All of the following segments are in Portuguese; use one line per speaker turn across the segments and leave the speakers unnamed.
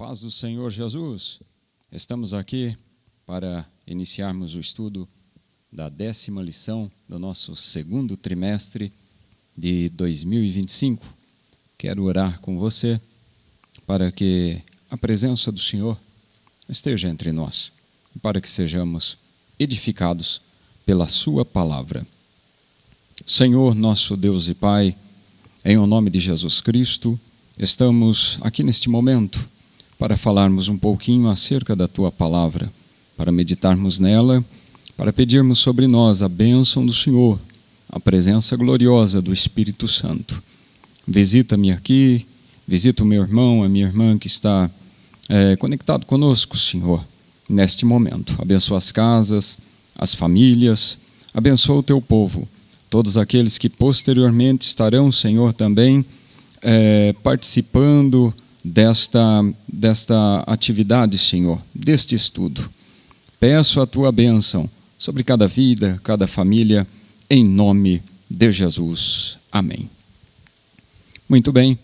paz do Senhor Jesus, estamos aqui para iniciarmos o estudo da 10ª lição do nosso segundo trimestre de 2025. Quero orar com você para que a presença do Senhor esteja entre nós e para que sejamos edificados pela sua palavra. Senhor, nosso Deus e Pai, em o nome de Jesus Cristo, estamos aqui neste momento para falarmos um pouquinho acerca da Tua Palavra, para meditarmos nela, para pedirmos sobre nós a bênção do Senhor, a presença gloriosa do Espírito Santo. Visita-me aqui, visita o meu irmão, a minha irmã que está conectado conosco, Senhor, neste momento. Abençoa as casas, as famílias, abençoa o Teu povo, todos aqueles que posteriormente estarão, Senhor, também participando desta atividade, Senhor, deste estudo. Peço a Tua bênção sobre cada vida, cada família, em nome de Jesus. Amém. Muito bem,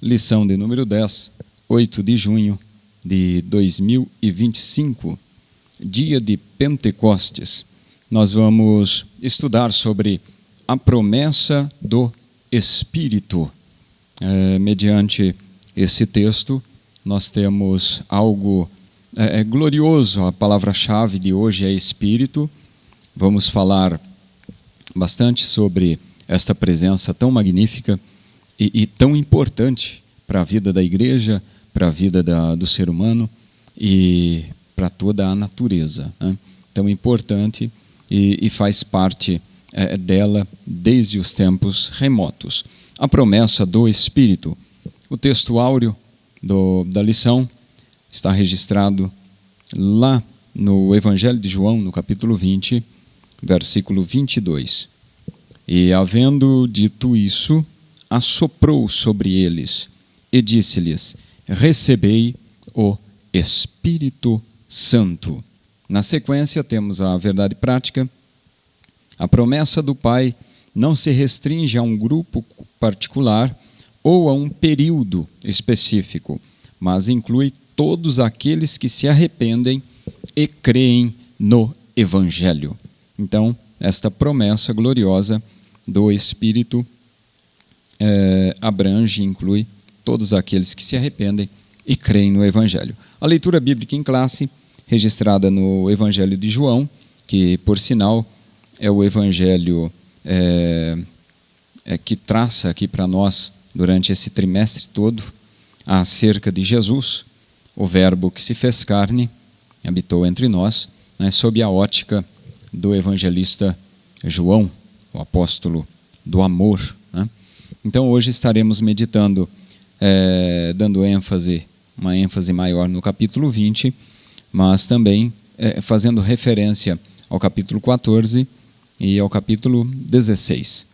lição de número 10, 8 de junho de 2025, dia de Pentecostes. Nós vamos estudar sobre a promessa do Espírito. Mediante esse texto, nós temos algo glorioso. A palavra-chave de hoje é Espírito. Vamos falar bastante sobre esta presença tão magnífica e tão importante para a vida da igreja, para a vida do ser humano e para toda a natureza, né? Tão importante e faz parte dela desde os tempos remotos. A promessa do Espírito. O texto áureo da lição está registrado lá no Evangelho de João, no capítulo 20, versículo 22. E, havendo dito isso, assoprou sobre eles e disse-lhes: recebei o Espírito Santo. Na sequência, temos a verdade prática. A promessa do Pai não se restringe a um grupo particular ou a um período específico, mas inclui todos aqueles que se arrependem e creem no Evangelho. Então, esta promessa gloriosa do Espírito abrange e inclui todos aqueles que se arrependem e creem no Evangelho. A leitura bíblica em classe, registrada no Evangelho de João, que, por sinal, é o Evangelho que traça aqui para nós, durante esse trimestre todo, acerca de Jesus, o Verbo que se fez carne, habitou entre nós, né, sob a ótica do evangelista João, o apóstolo do amor, né? Então, hoje estaremos meditando, dando uma ênfase maior no capítulo 20, mas também fazendo referência ao capítulo 14 e ao capítulo 16.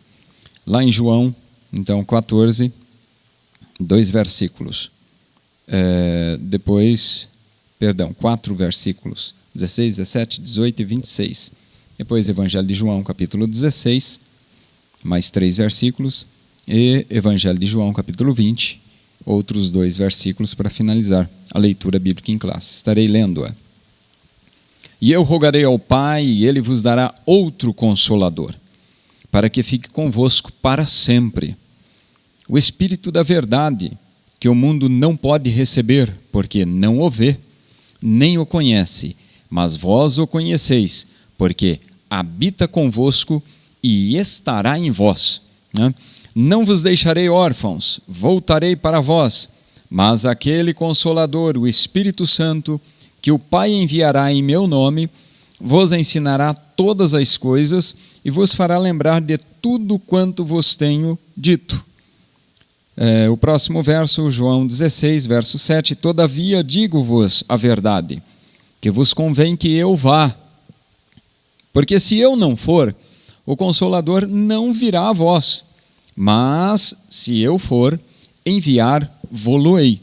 Lá em João, então, 14, 2 versículos. 4 versículos, 16, 17, 18 e 26. Depois, Evangelho de João, capítulo 16, mais 3 versículos. E Evangelho de João, capítulo 20, outros 2 versículos para finalizar a leitura bíblica em classe. Estarei lendo-a. E eu rogarei ao Pai, e Ele vos dará outro Consolador, para que fique convosco para sempre. O Espírito da verdade, que o mundo não pode receber, porque não o vê, nem o conhece, mas vós o conheceis, porque habita convosco e estará em vós, né? Não vos deixarei órfãos, voltarei para vós, mas aquele Consolador, o Espírito Santo, que o Pai enviará em meu nome, vos ensinará todas as coisas e vos fará lembrar de tudo quanto vos tenho dito. O próximo verso, João 16, verso 7. Todavia digo-vos a verdade, que vos convém que eu vá. Porque se eu não for, o Consolador não virá a vós. Mas, se eu for, enviar-vos-ei.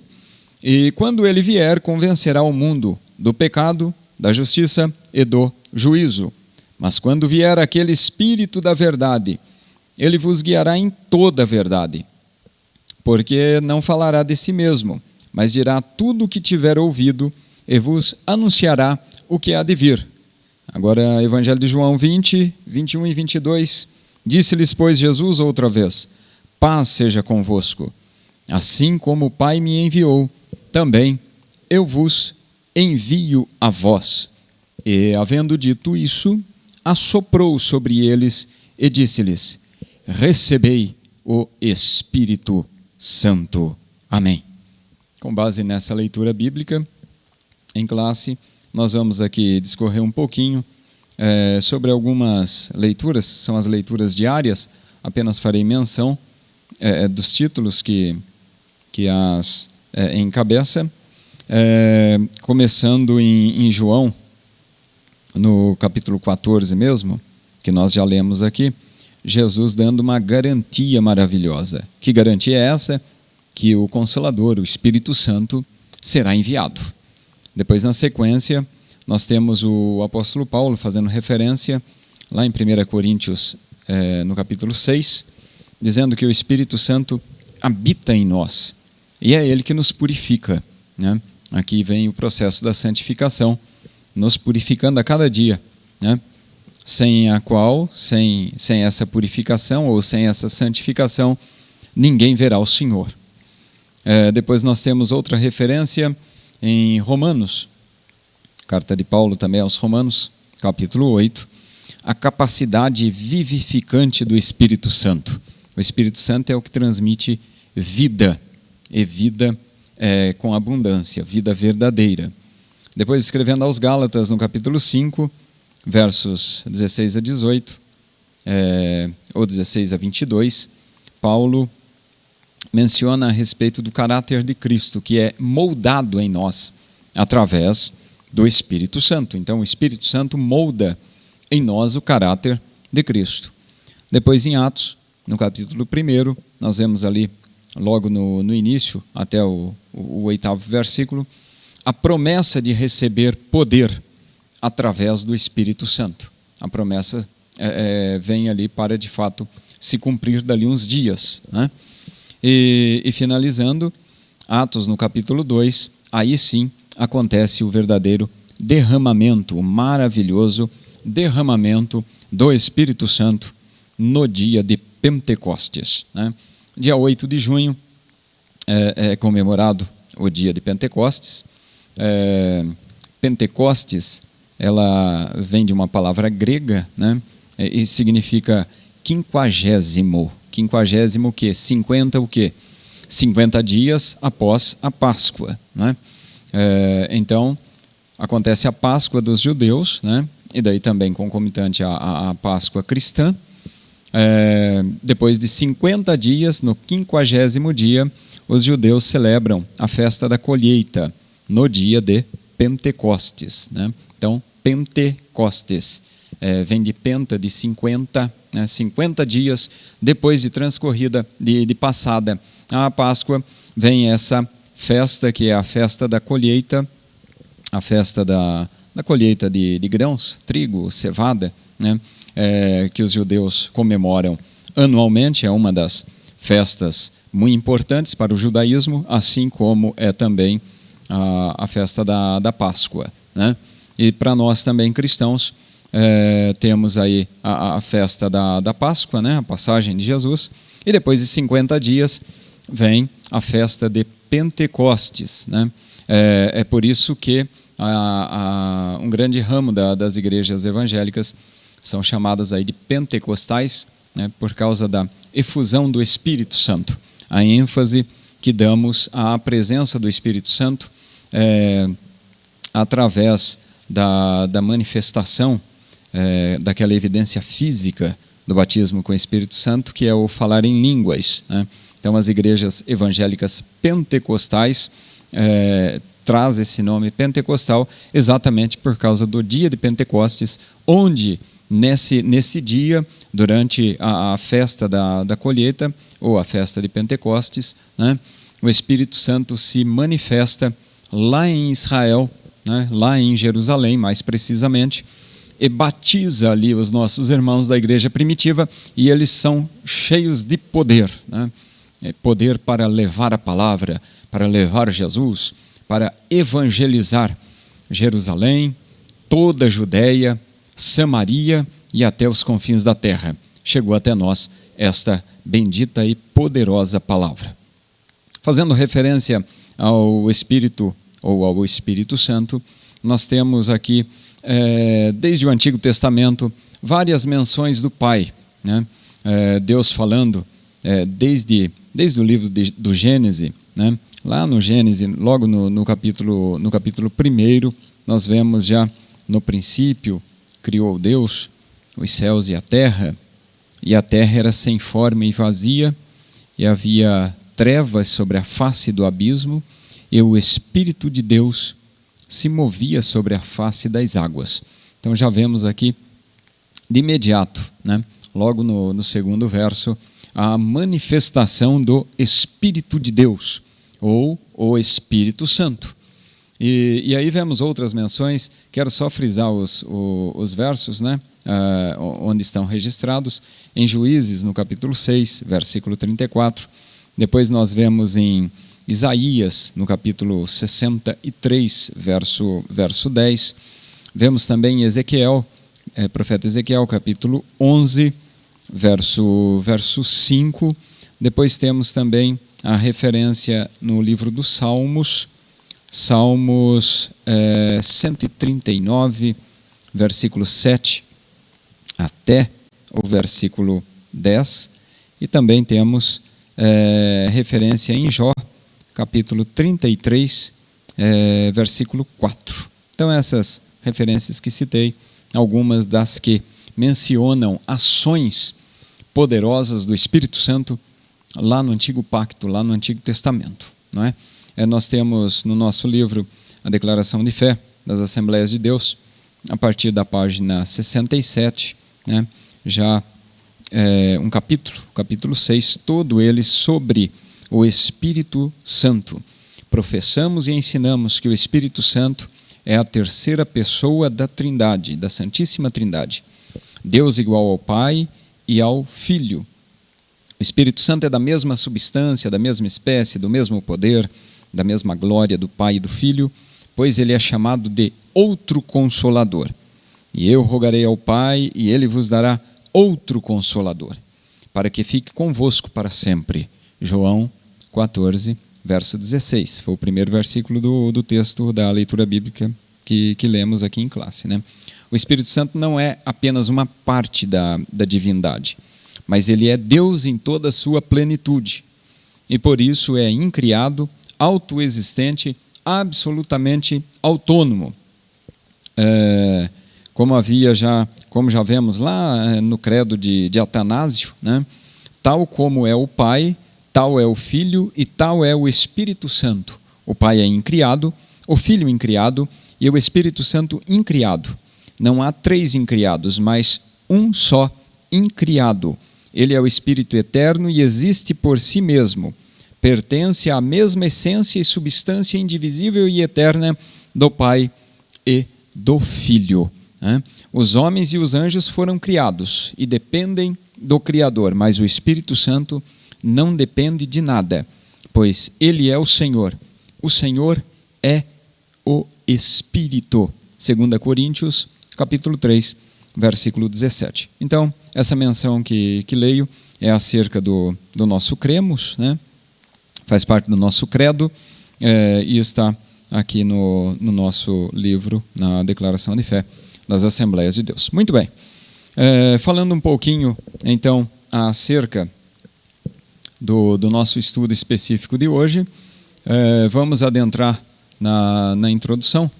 E quando ele vier, convencerá o mundo do pecado, da justiça e do juízo. Mas quando vier aquele Espírito da verdade, ele vos guiará em toda a verdade. Porque não falará de si mesmo, mas dirá tudo o que tiver ouvido e vos anunciará o que há de vir. Agora, Evangelho de João 20, 21 e 22. Disse-lhes, pois, Jesus outra vez: paz seja convosco. Assim como o Pai me enviou, também eu vos envio a vós. E, havendo dito isso, assoprou sobre eles e disse-lhes: recebei o Espírito Santo. Amém. Com base nessa leitura bíblica, em classe, nós vamos aqui discorrer um pouquinho sobre algumas leituras, são as leituras diárias, apenas farei menção dos títulos que as encabeça, começando em João, no capítulo 14 mesmo, que nós já lemos aqui, Jesus dando uma garantia maravilhosa. Que garantia é essa? Que o Consolador, o Espírito Santo, será enviado. Depois, na sequência, nós temos o apóstolo Paulo fazendo referência, lá em 1 Coríntios, no capítulo 6, dizendo que o Espírito Santo habita em nós, e é Ele que nos purifica, né? Aqui vem o processo da santificação, nos purificando a cada dia, né? Sem a qual, sem essa purificação ou sem essa santificação, ninguém verá o Senhor. Depois nós temos outra referência em Romanos, carta de Paulo também aos Romanos, capítulo 8, a capacidade vivificante do Espírito Santo. O Espírito Santo é o que transmite vida, e vida com abundância, vida verdadeira. Depois, escrevendo aos Gálatas, no capítulo 5, versos 16 a 18, ou 16 a 22, Paulo menciona a respeito do caráter de Cristo, que é moldado em nós através do Espírito Santo. Então, o Espírito Santo molda em nós o caráter de Cristo. Depois, em Atos, no capítulo 1, nós vemos ali, logo no início, até o 8º versículo, a promessa de receber poder através do Espírito Santo. A promessa vem ali para, de fato, se cumprir dali uns dias, né? E finalizando, Atos no capítulo 2, aí sim acontece o verdadeiro derramamento, o maravilhoso derramamento do Espírito Santo no dia de Pentecostes, né? Dia 8 de junho é comemorado o dia de Pentecostes. Pentecostes, ela vem de uma palavra grega, né? E significa quinquagésimo. Quinquagésimo o quê? 50 o quê? 50 dias após a Páscoa, né? Então, acontece a Páscoa dos judeus, né? E daí também concomitante a Páscoa cristã. Depois de 50 dias, no 50º dia, os judeus celebram a festa da colheita, no dia de Pentecostes, né? Então, Pentecostes vem de penta, de 50, né? 50 dias depois de transcorrida, de passada a Páscoa, vem essa festa que é a festa da colheita, a festa da colheita de grãos, trigo, cevada, né? Que os judeus comemoram anualmente, é uma das festas muito importantes para o judaísmo, assim como é também a festa da Páscoa, né? E para nós também cristãos, temos aí a festa da Páscoa, né? A passagem de Jesus, e depois de 50 dias vem a festa de Pentecostes, né? É por isso que um grande ramo das igrejas evangélicas são chamadas aí de pentecostais, né? Por causa da efusão do Espírito Santo, a ênfase que damos à presença do Espírito Santo através da manifestação daquela evidência física do batismo com o Espírito Santo, que é o falar em línguas, né? Então, as igrejas evangélicas pentecostais traz esse nome pentecostal exatamente por causa do dia de Pentecostes, onde nesse dia, durante a festa da colheita, ou a festa de Pentecostes, né, o Espírito Santo se manifesta lá em Israel, né, lá em Jerusalém, mais precisamente, e batiza ali os nossos irmãos da igreja primitiva, e eles são cheios de poder, né, poder para levar a palavra, para levar Jesus, para evangelizar Jerusalém, toda a Judéia, Samaria e até os confins da terra. Chegou até nós esta bendita e poderosa palavra. Fazendo referência ao Espírito ou ao Espírito Santo, nós temos aqui, desde o Antigo Testamento, várias menções do Pai, né? Deus falando, desde o livro do Gênesis, né? Lá no Gênesis, logo no capítulo 1, nós vemos já no princípio, criou Deus os céus e a terra era sem forma e vazia, e havia trevas sobre a face do abismo, e o Espírito de Deus se movia sobre a face das águas. Então já vemos aqui, de imediato, né? Logo no segundo verso, a manifestação do Espírito de Deus, ou o Espírito Santo. E aí vemos outras menções, quero só frisar os versos, né? Onde estão registrados, em Juízes, no capítulo 6, versículo 34, depois nós vemos em Isaías, no capítulo 63, verso 10, vemos também em Ezequiel, profeta Ezequiel, capítulo 11, verso 5, depois temos também a referência no livro dos Salmos 139, versículo 7 até o versículo 10, e também temos referência em Jó, capítulo 33, versículo 4. Então essas referências que citei, algumas das que mencionam ações poderosas do Espírito Santo lá no Antigo Pacto, lá no Antigo Testamento, não é? Nós temos no nosso livro a Declaração de Fé das Assembleias de Deus, a partir da página 67, né? Já um capítulo 6, todo ele sobre o Espírito Santo. Professamos e ensinamos que o Espírito Santo é a terceira pessoa da Trindade, da Santíssima Trindade. Deus igual ao Pai e ao Filho. O Espírito Santo é da mesma substância, da mesma espécie, do mesmo poder, da mesma glória do Pai e do Filho, pois ele é chamado de outro Consolador. E eu rogarei ao Pai, e ele vos dará outro Consolador, para que fique convosco para sempre. João 14, verso 16. Foi o primeiro versículo do texto da leitura bíblica que lemos aqui em classe, né? O Espírito Santo não é apenas uma parte da divindade, mas ele é Deus em toda a sua plenitude. E por isso é incriado, autoexistente, absolutamente autônomo. Como já vemos lá no credo de Atanásio, né? Tal como é o Pai, tal é o Filho e tal é o Espírito Santo. O Pai é incriado, o Filho incriado e o Espírito Santo incriado. Não há três incriados, mas um só incriado. Ele é o Espírito eterno e existe por si mesmo. Pertence à mesma essência e substância indivisível e eterna do Pai e do Filho. Os homens e os anjos foram criados e dependem do Criador, mas o Espírito Santo não depende de nada, pois ele é o Senhor. O Senhor é o Espírito. 2 Coríntios, capítulo 3, versículo 17. Então, essa menção que leio é acerca do nosso cremos, né? Faz parte do nosso credo, e está aqui no nosso livro, na Declaração de Fé das Assembleias de Deus. Muito bem. Falando um pouquinho, então, acerca do nosso estudo específico de hoje, vamos adentrar na introdução.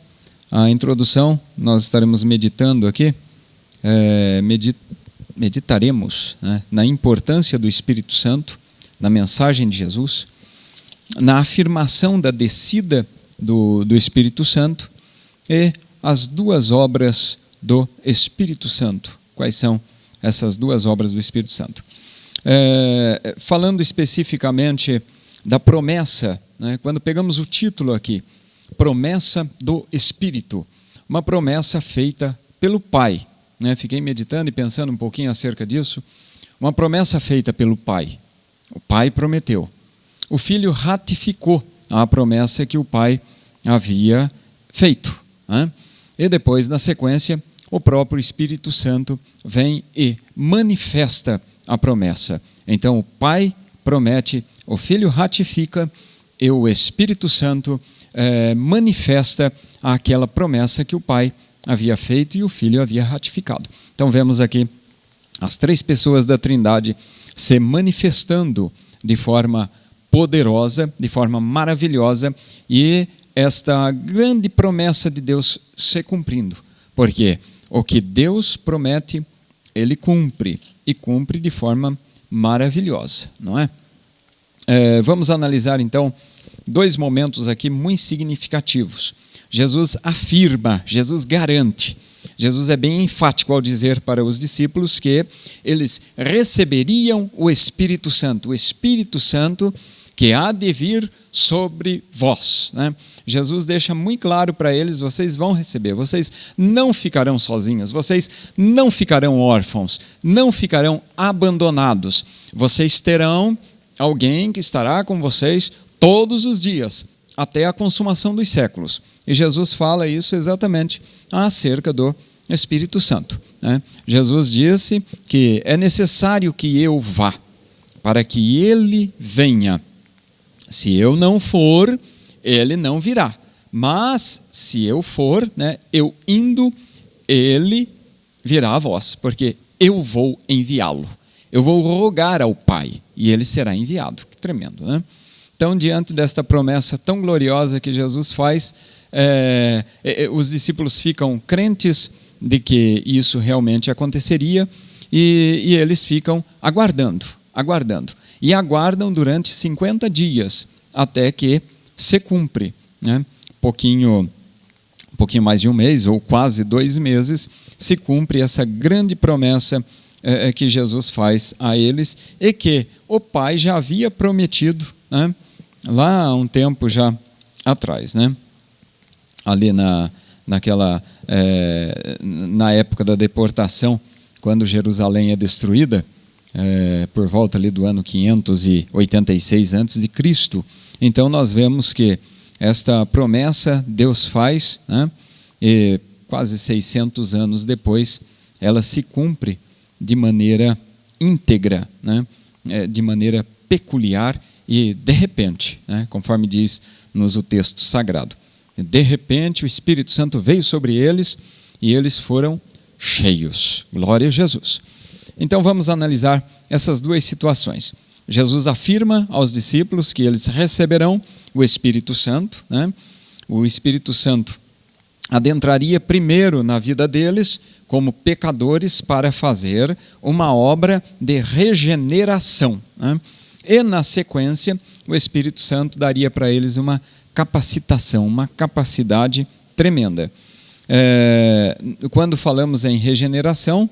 A introdução, nós estaremos meditando aqui, meditaremos, né, na importância do Espírito Santo, na mensagem de Jesus, na afirmação da descida do Espírito Santo e as duas obras do Espírito Santo. Quais são essas duas obras do Espírito Santo? Falando especificamente da promessa, né, quando pegamos o título aqui, promessa do Espírito, uma promessa feita pelo Pai, né? Fiquei meditando e pensando um pouquinho acerca disso. Uma promessa feita pelo Pai. O Pai prometeu. O Filho ratificou à promessa que o Pai havia feito, né? E depois, na sequência, o próprio Espírito Santo vem e manifesta a promessa. Então, o Pai promete, o Filho ratifica e o Espírito Santo manifesta aquela promessa que o Pai havia feito e o Filho havia ratificado. Então, vemos aqui as três pessoas da Trindade se manifestando de forma poderosa, de forma maravilhosa, e esta grande promessa de Deus se cumprindo. Porque o que Deus promete, Ele cumpre, e cumpre de forma maravilhosa, não é? Vamos analisar então dois momentos aqui muito significativos. Jesus afirma, Jesus garante, Jesus é bem enfático ao dizer para os discípulos que eles receberiam o Espírito Santo que há de vir sobre vós, né? Jesus deixa muito claro para eles: vocês vão receber, vocês não ficarão sozinhos, vocês não ficarão órfãos, não ficarão abandonados, vocês terão alguém que estará com vocês todos os dias, até a consumação dos séculos. E Jesus fala isso exatamente acerca do Espírito Santo, né? Jesus disse que é necessário que eu vá, para que ele venha. Se eu não for, ele não virá. Mas, se eu for, né, eu indo, ele virá a vós, porque eu vou enviá-lo. Eu vou rogar ao Pai, e ele será enviado. Que tremendo, né? Então, diante desta promessa tão gloriosa que Jesus faz, os discípulos ficam crentes de que isso realmente aconteceria, e eles ficam aguardando. E aguardam durante 50 dias, até que se cumpre, né? Um pouquinho mais de um mês, ou quase 2 meses, se cumpre essa grande promessa que Jesus faz a eles, e que o Pai já havia prometido, né, lá há um tempo já atrás, né? Ali na época da deportação, quando Jerusalém é destruída, por volta ali do ano 586 a.C., então nós vemos que esta promessa Deus faz, né, e quase 600 anos depois ela se cumpre de maneira íntegra, né, de maneira peculiar e de repente, né, conforme diz nos o texto sagrado. De repente o Espírito Santo veio sobre eles e eles foram cheios. Glória a Jesus. Então vamos analisar essas duas situações. Jesus afirma aos discípulos que eles receberão o Espírito Santo, né? O Espírito Santo adentraria primeiro na vida deles como pecadores para fazer uma obra de regeneração, né? E na sequência o Espírito Santo daria para eles uma capacitação, uma capacidade tremenda. Quando falamos em regeneração,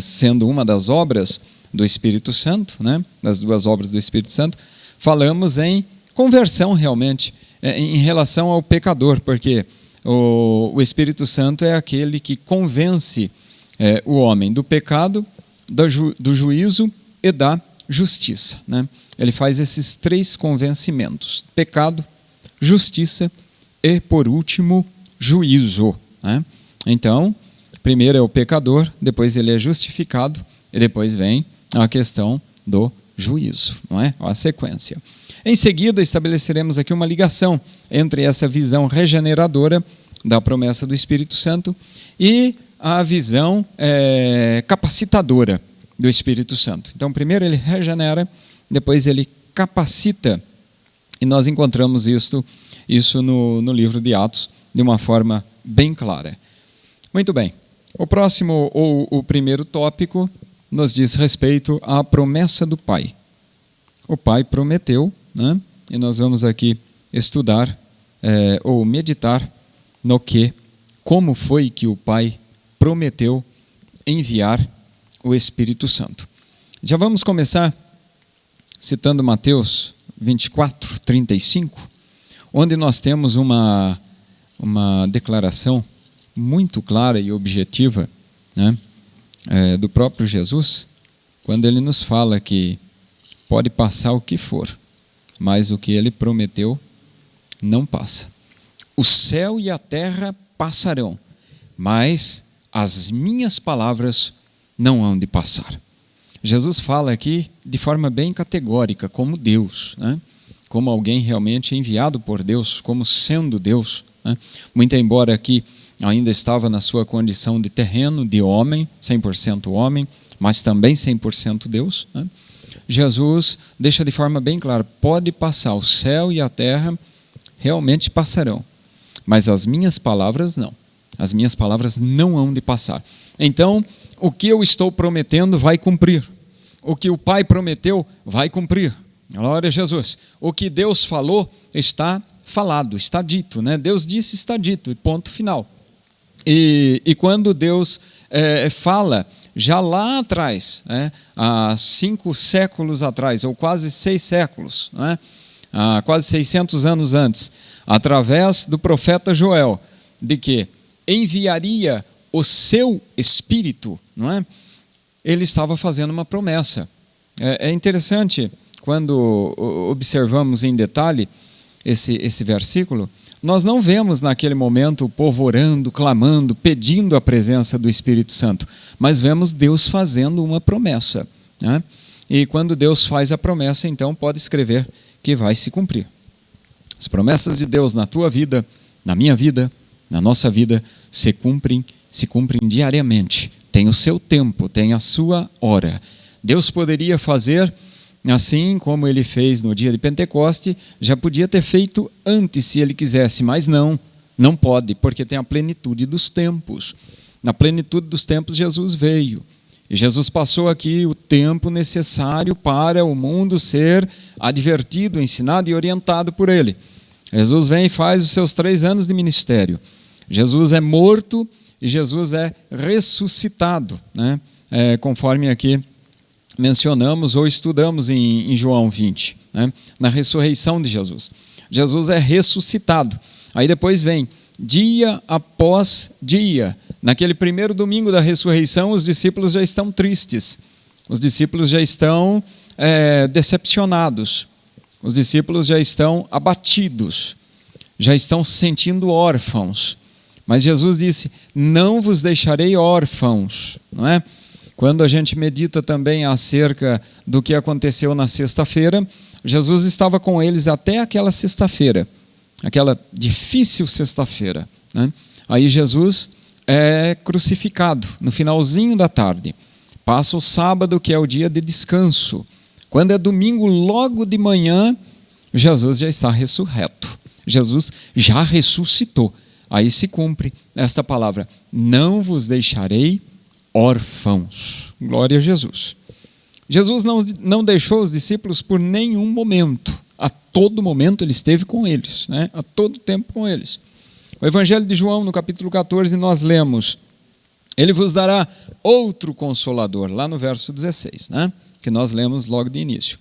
sendo uma das obras do Espírito Santo, né, das duas obras do Espírito Santo, falamos em conversão realmente, em relação ao pecador, porque o Espírito Santo é aquele que convence o homem do pecado, do juízo e da justiça, né? Ele faz esses 3 convencimentos: pecado, justiça e, por último, juízo, né? Então, primeiro é o pecador, depois ele é justificado e depois vem a questão do juízo, não é? A sequência. Em seguida, estabeleceremos aqui uma ligação entre essa visão regeneradora da promessa do Espírito Santo e a visão capacitadora do Espírito Santo. Então, primeiro ele regenera, depois ele capacita, e nós encontramos isso no livro de Atos de uma forma bem clara. Muito bem. O próximo, ou o primeiro tópico, nos diz respeito à promessa do Pai. O Pai prometeu, né? E nós vamos aqui estudar ou meditar no como foi que o Pai prometeu enviar o Espírito Santo. Já vamos começar citando Mateus 24, 35, onde nós temos uma declaração muito clara e objetiva, né, do próprio Jesus, quando ele nos fala que pode passar o que for, mas o que ele prometeu não passa. O céu e a terra passarão, mas as minhas palavras não hão de passar. Jesus fala aqui de forma bem categórica, como Deus, né? Como alguém realmente enviado por Deus, como sendo Deus, né? Muito embora aqui ainda estava na sua condição de terreno, de homem, 100% homem, mas também 100% Deus, né? Jesus deixa de forma bem clara, pode passar, o céu e a terra realmente passarão, mas as minhas palavras não. As minhas palavras não hão de passar. Então, o que eu estou prometendo vai cumprir. O que o Pai prometeu vai cumprir. Glória a Jesus. O que Deus falou está falado, está dito, né? Deus disse, está dito, e ponto final. E quando Deus fala, já lá atrás, né, há 5 séculos atrás, ou quase 6 séculos, né, quase 600 anos antes, através do profeta Joel, de que enviaria o seu Espírito, não é? Ele estava fazendo uma promessa. É interessante, quando observamos em detalhe esse versículo, nós não vemos naquele momento o povo orando, clamando, pedindo a presença do Espírito Santo, mas vemos Deus fazendo uma promessa, né? E quando Deus faz a promessa, então pode escrever que vai se cumprir. As promessas de Deus na tua vida, na minha vida, na nossa vida, se cumprem diariamente. Tem o seu tempo, tem a sua hora. Deus poderia fazer assim como ele fez no dia de Pentecoste, já podia ter feito antes se ele quisesse, mas não pode, porque tem a plenitude dos tempos. Na plenitude dos tempos Jesus veio. E Jesus passou aqui o tempo necessário para o mundo ser advertido, ensinado e orientado por ele. Jesus vem e faz os seus 3 anos de ministério. Jesus é morto e Jesus é ressuscitado, né? Conforme aqui mencionamos ou estudamos em João 20, né? Na ressurreição de Jesus. Jesus é ressuscitado. Aí depois vem dia após dia. Naquele primeiro domingo da ressurreição, os discípulos já estão tristes. Os discípulos já estão decepcionados. Os discípulos já estão abatidos. Já estão se sentindo órfãos. Mas Jesus disse, não vos deixarei órfãos, não é? Quando a gente medita também acerca do que aconteceu na sexta-feira, Jesus estava com eles até aquela sexta-feira, aquela difícil sexta-feira, né? Aí Jesus é crucificado no finalzinho da tarde. Passa o sábado, que é o dia de descanso. Quando é domingo, logo de manhã, Jesus já está ressurreto. Jesus já ressuscitou. Aí se cumpre esta palavra, não vos deixarei órfãos. Glória a Jesus. Jesus não deixou os discípulos por nenhum momento. A todo momento ele esteve com eles, né? A todo tempo com eles. O Evangelho de João, no capítulo 14, nós lemos, ele vos dará outro consolador, lá no verso 16, né? Que nós lemos logo de início.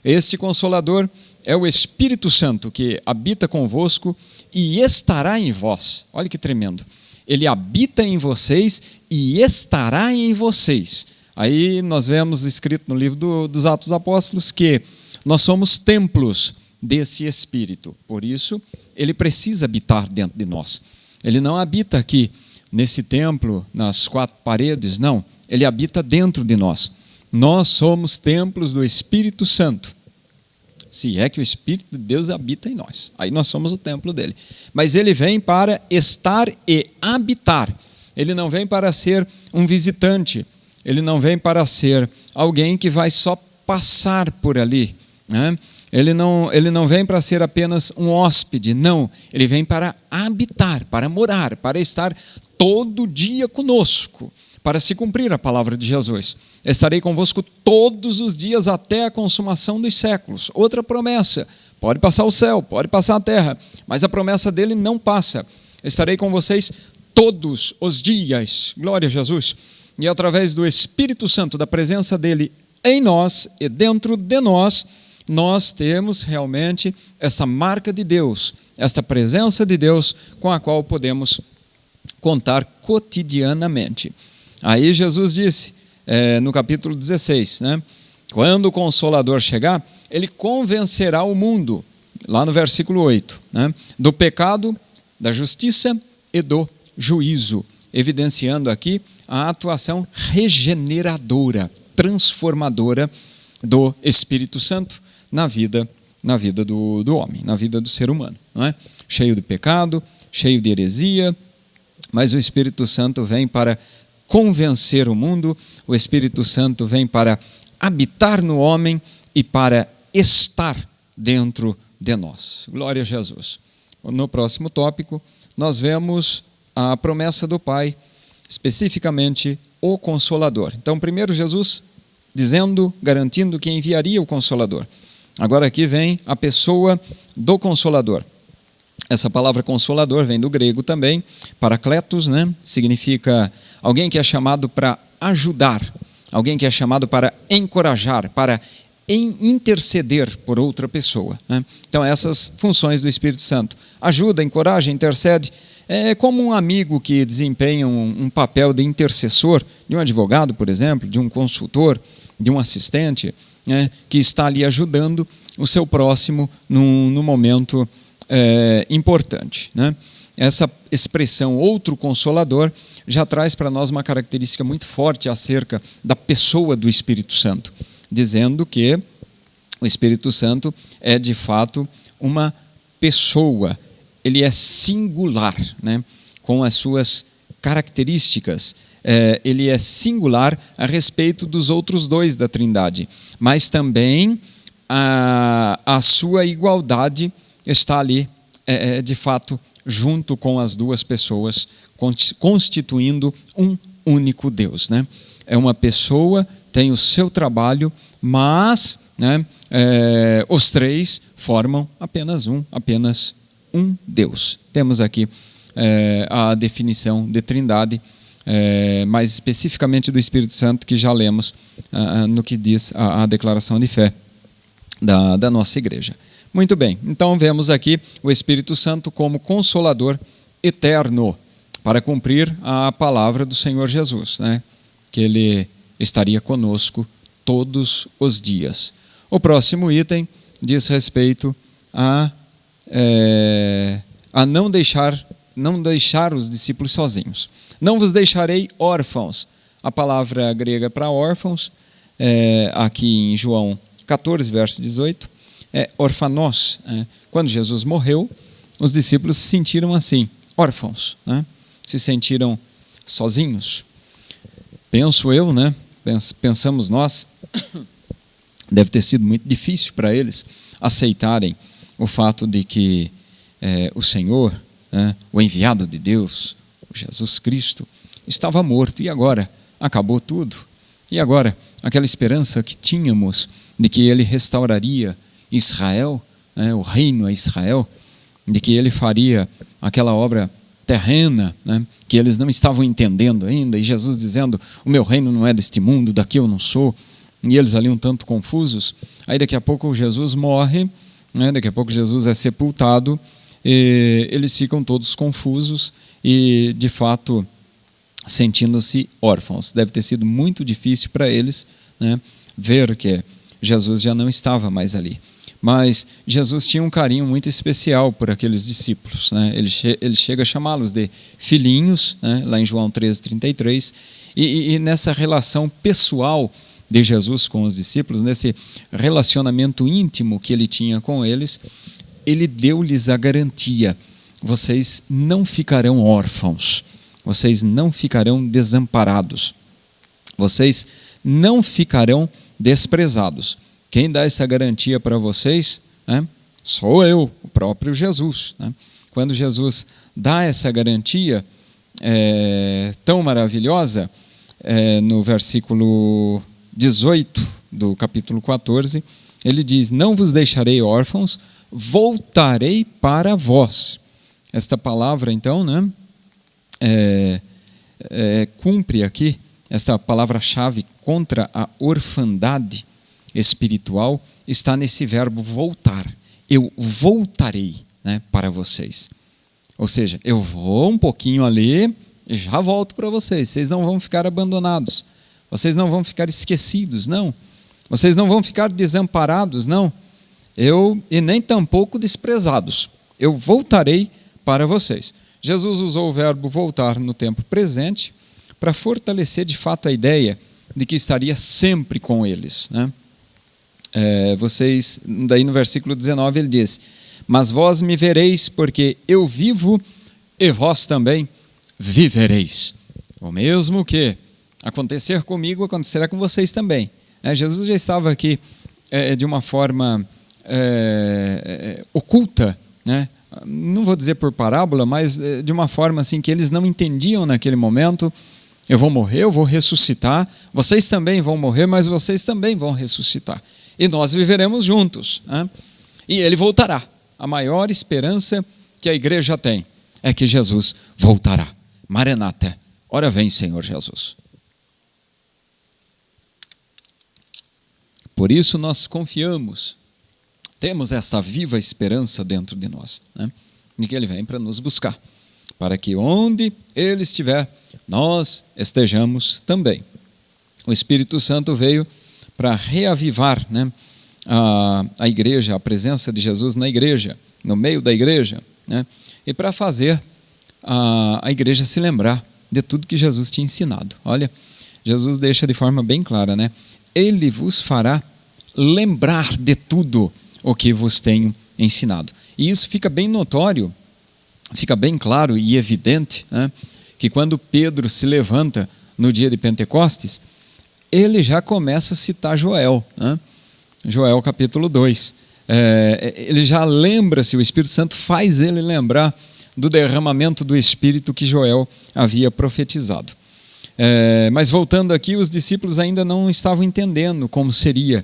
Este consolador é o Espírito Santo, que habita convosco e estará em vós. Olha que tremendo. Ele habita em vocês e estará em vocês. Aí nós vemos escrito no livro dos Atos Apóstolos que nós somos templos desse Espírito. Por isso, ele precisa habitar dentro de nós. Ele não habita aqui nesse templo, nas 4 paredes, não. Ele habita dentro de nós. Nós somos templos do Espírito Santo. Se é que o Espírito de Deus habita em nós. Aí nós somos o templo dele. Mas ele vem para estar e habitar. Ele não vem para ser um visitante. Ele não vem para ser alguém que vai só passar por ali, né? Ele não vem para ser apenas um hóspede, não. Ele vem para habitar, para morar, para estar todo dia conosco, para se cumprir a palavra de Jesus. Estarei convosco todos os dias até a consumação dos séculos. Outra promessa. Pode passar o céu, pode passar a terra, mas a promessa dele não passa. Estarei com vocês todos os dias. Glória a Jesus. E através do Espírito Santo, da presença dele em nós e dentro de nós, nós temos realmente essa marca de Deus, esta presença de Deus com a qual podemos contar cotidianamente. Aí Jesus disse, no capítulo 16, né? Quando o Consolador chegar, ele convencerá o mundo, lá no versículo 8, né, do pecado, da justiça e do juízo, evidenciando aqui a atuação regeneradora, transformadora do Espírito Santo na vida do homem, na vida do ser humano, não é? Cheio de pecado, cheio de heresia, mas o Espírito Santo vem para convencer o mundo, o Espírito Santo vem para habitar no homem e para estar dentro de nós. Glória a Jesus. No próximo tópico, nós vemos a promessa do Pai, especificamente o Consolador. Então, primeiro Jesus dizendo, garantindo que enviaria o Consolador. Agora aqui vem a pessoa do Consolador. Essa palavra Consolador vem do grego também, parakletos, né? Significa alguém que é chamado para ajudar, alguém que é chamado para encorajar, para interceder por outra pessoa, né? Então essas funções do Espírito Santo: ajuda, encoraja, intercede. É como um amigo que desempenha um papel de intercessor, de um advogado, por exemplo, de um consultor, de um assistente, né, que está ali ajudando o seu próximo num momento importante, né? Essa expressão outro consolador já traz para nós uma característica muito forte acerca da pessoa do Espírito Santo, dizendo que o Espírito Santo é de fato uma pessoa, ele é singular, né? Com as suas características, ele é singular a respeito dos outros dois da Trindade, mas também a sua igualdade está ali, de fato, junto com as duas pessoas, constituindo um único Deus, né? É uma pessoa, tem o seu trabalho, mas, né, os três formam apenas um Deus. Temos aqui a definição de Trindade, mais especificamente do Espírito Santo, que já lemos no que diz a declaração de fé da nossa igreja. Muito bem, então vemos aqui o Espírito Santo como Consolador eterno, para cumprir a palavra do Senhor Jesus, né? Que Ele estaria conosco todos os dias. O próximo item diz respeito a não deixar os discípulos sozinhos. Não vos deixarei órfãos. A palavra grega para órfãos, aqui em João 14, verso 18, é orfanos. Quando Jesus morreu, os discípulos se sentiram assim, órfãos, né? Se sentiram sozinhos. Penso eu, né? Pensamos nós, deve ter sido muito difícil para eles aceitarem o fato de que o Senhor, o enviado de Deus, o Jesus Cristo, estava morto e agora acabou tudo. E agora, aquela esperança que tínhamos de que Ele restauraria Israel, o reino a Israel, de que Ele faria aquela obra terrena, né, que eles não estavam entendendo ainda, e Jesus dizendo, o meu reino não é deste mundo, daqui eu não sou, e eles ali um tanto confusos. Aí daqui a pouco Jesus morre, né, daqui a pouco Jesus é sepultado, e eles ficam todos confusos e de fato sentindo-se órfãos. Deve ter sido muito difícil para eles, né, ver que Jesus já não estava mais ali. Mas Jesus tinha um carinho muito especial por aqueles discípulos, né? Ele chega a chamá-los de filhinhos, né? Lá em João 13:33, e nessa relação pessoal de Jesus com os discípulos, nesse relacionamento íntimo que ele tinha com eles, ele deu-lhes a garantia: vocês não ficarão órfãos, vocês não ficarão desamparados, vocês não ficarão desprezados. Quem dá essa garantia para vocês, né, sou eu, o próprio Jesus, né? Quando Jesus dá essa garantia tão maravilhosa, no versículo 18 do capítulo 14, ele diz, não vos deixarei órfãos, voltarei para vós. Esta palavra, então, né, cumpre aqui, esta palavra-chave contra a orfandade espiritual está nesse verbo voltar. Eu voltarei, né, para vocês. Ou seja, eu vou um pouquinho ali e já volto para vocês. Vocês não vão ficar abandonados. Vocês não vão ficar esquecidos, não. Vocês não vão ficar desamparados, não. E nem tampouco desprezados. Eu voltarei para vocês. Jesus usou o verbo voltar no tempo presente para fortalecer de fato a ideia de que estaria sempre com eles, né? Daí no versículo 19 ele diz: mas vós me vereis, porque eu vivo e vós também vivereis. O mesmo que acontecer comigo, acontecerá com vocês também. Jesus já estava aqui de uma forma oculta, né? Não vou dizer por parábola, mas de uma forma assim que eles não entendiam naquele momento. Eu vou morrer, eu vou ressuscitar, vocês também vão morrer, mas vocês também vão ressuscitar. E nós viveremos juntos, né? E ele voltará. A maior esperança que a igreja tem é que Jesus voltará. Maranata, ora vem, Senhor Jesus. Por isso nós confiamos, temos esta viva esperança dentro de nós, né? De que ele vem para nos buscar, para que onde ele estiver, nós estejamos também. O Espírito Santo veio para reavivar, né, a igreja, a presença de Jesus na igreja, no meio da igreja, né, e para fazer a igreja se lembrar de tudo que Jesus tinha ensinado. Olha, Jesus deixa de forma bem clara, né? Ele vos fará lembrar de tudo o que vos tenho ensinado. E isso fica bem notório, fica bem claro e evidente, né, que quando Pedro se levanta no dia de Pentecostes, ele já começa a citar Joel, né? Joel capítulo 2. Ele já lembra-se, o Espírito Santo faz ele lembrar do derramamento do Espírito que Joel havia profetizado. Mas voltando aqui, os discípulos ainda não estavam entendendo como seria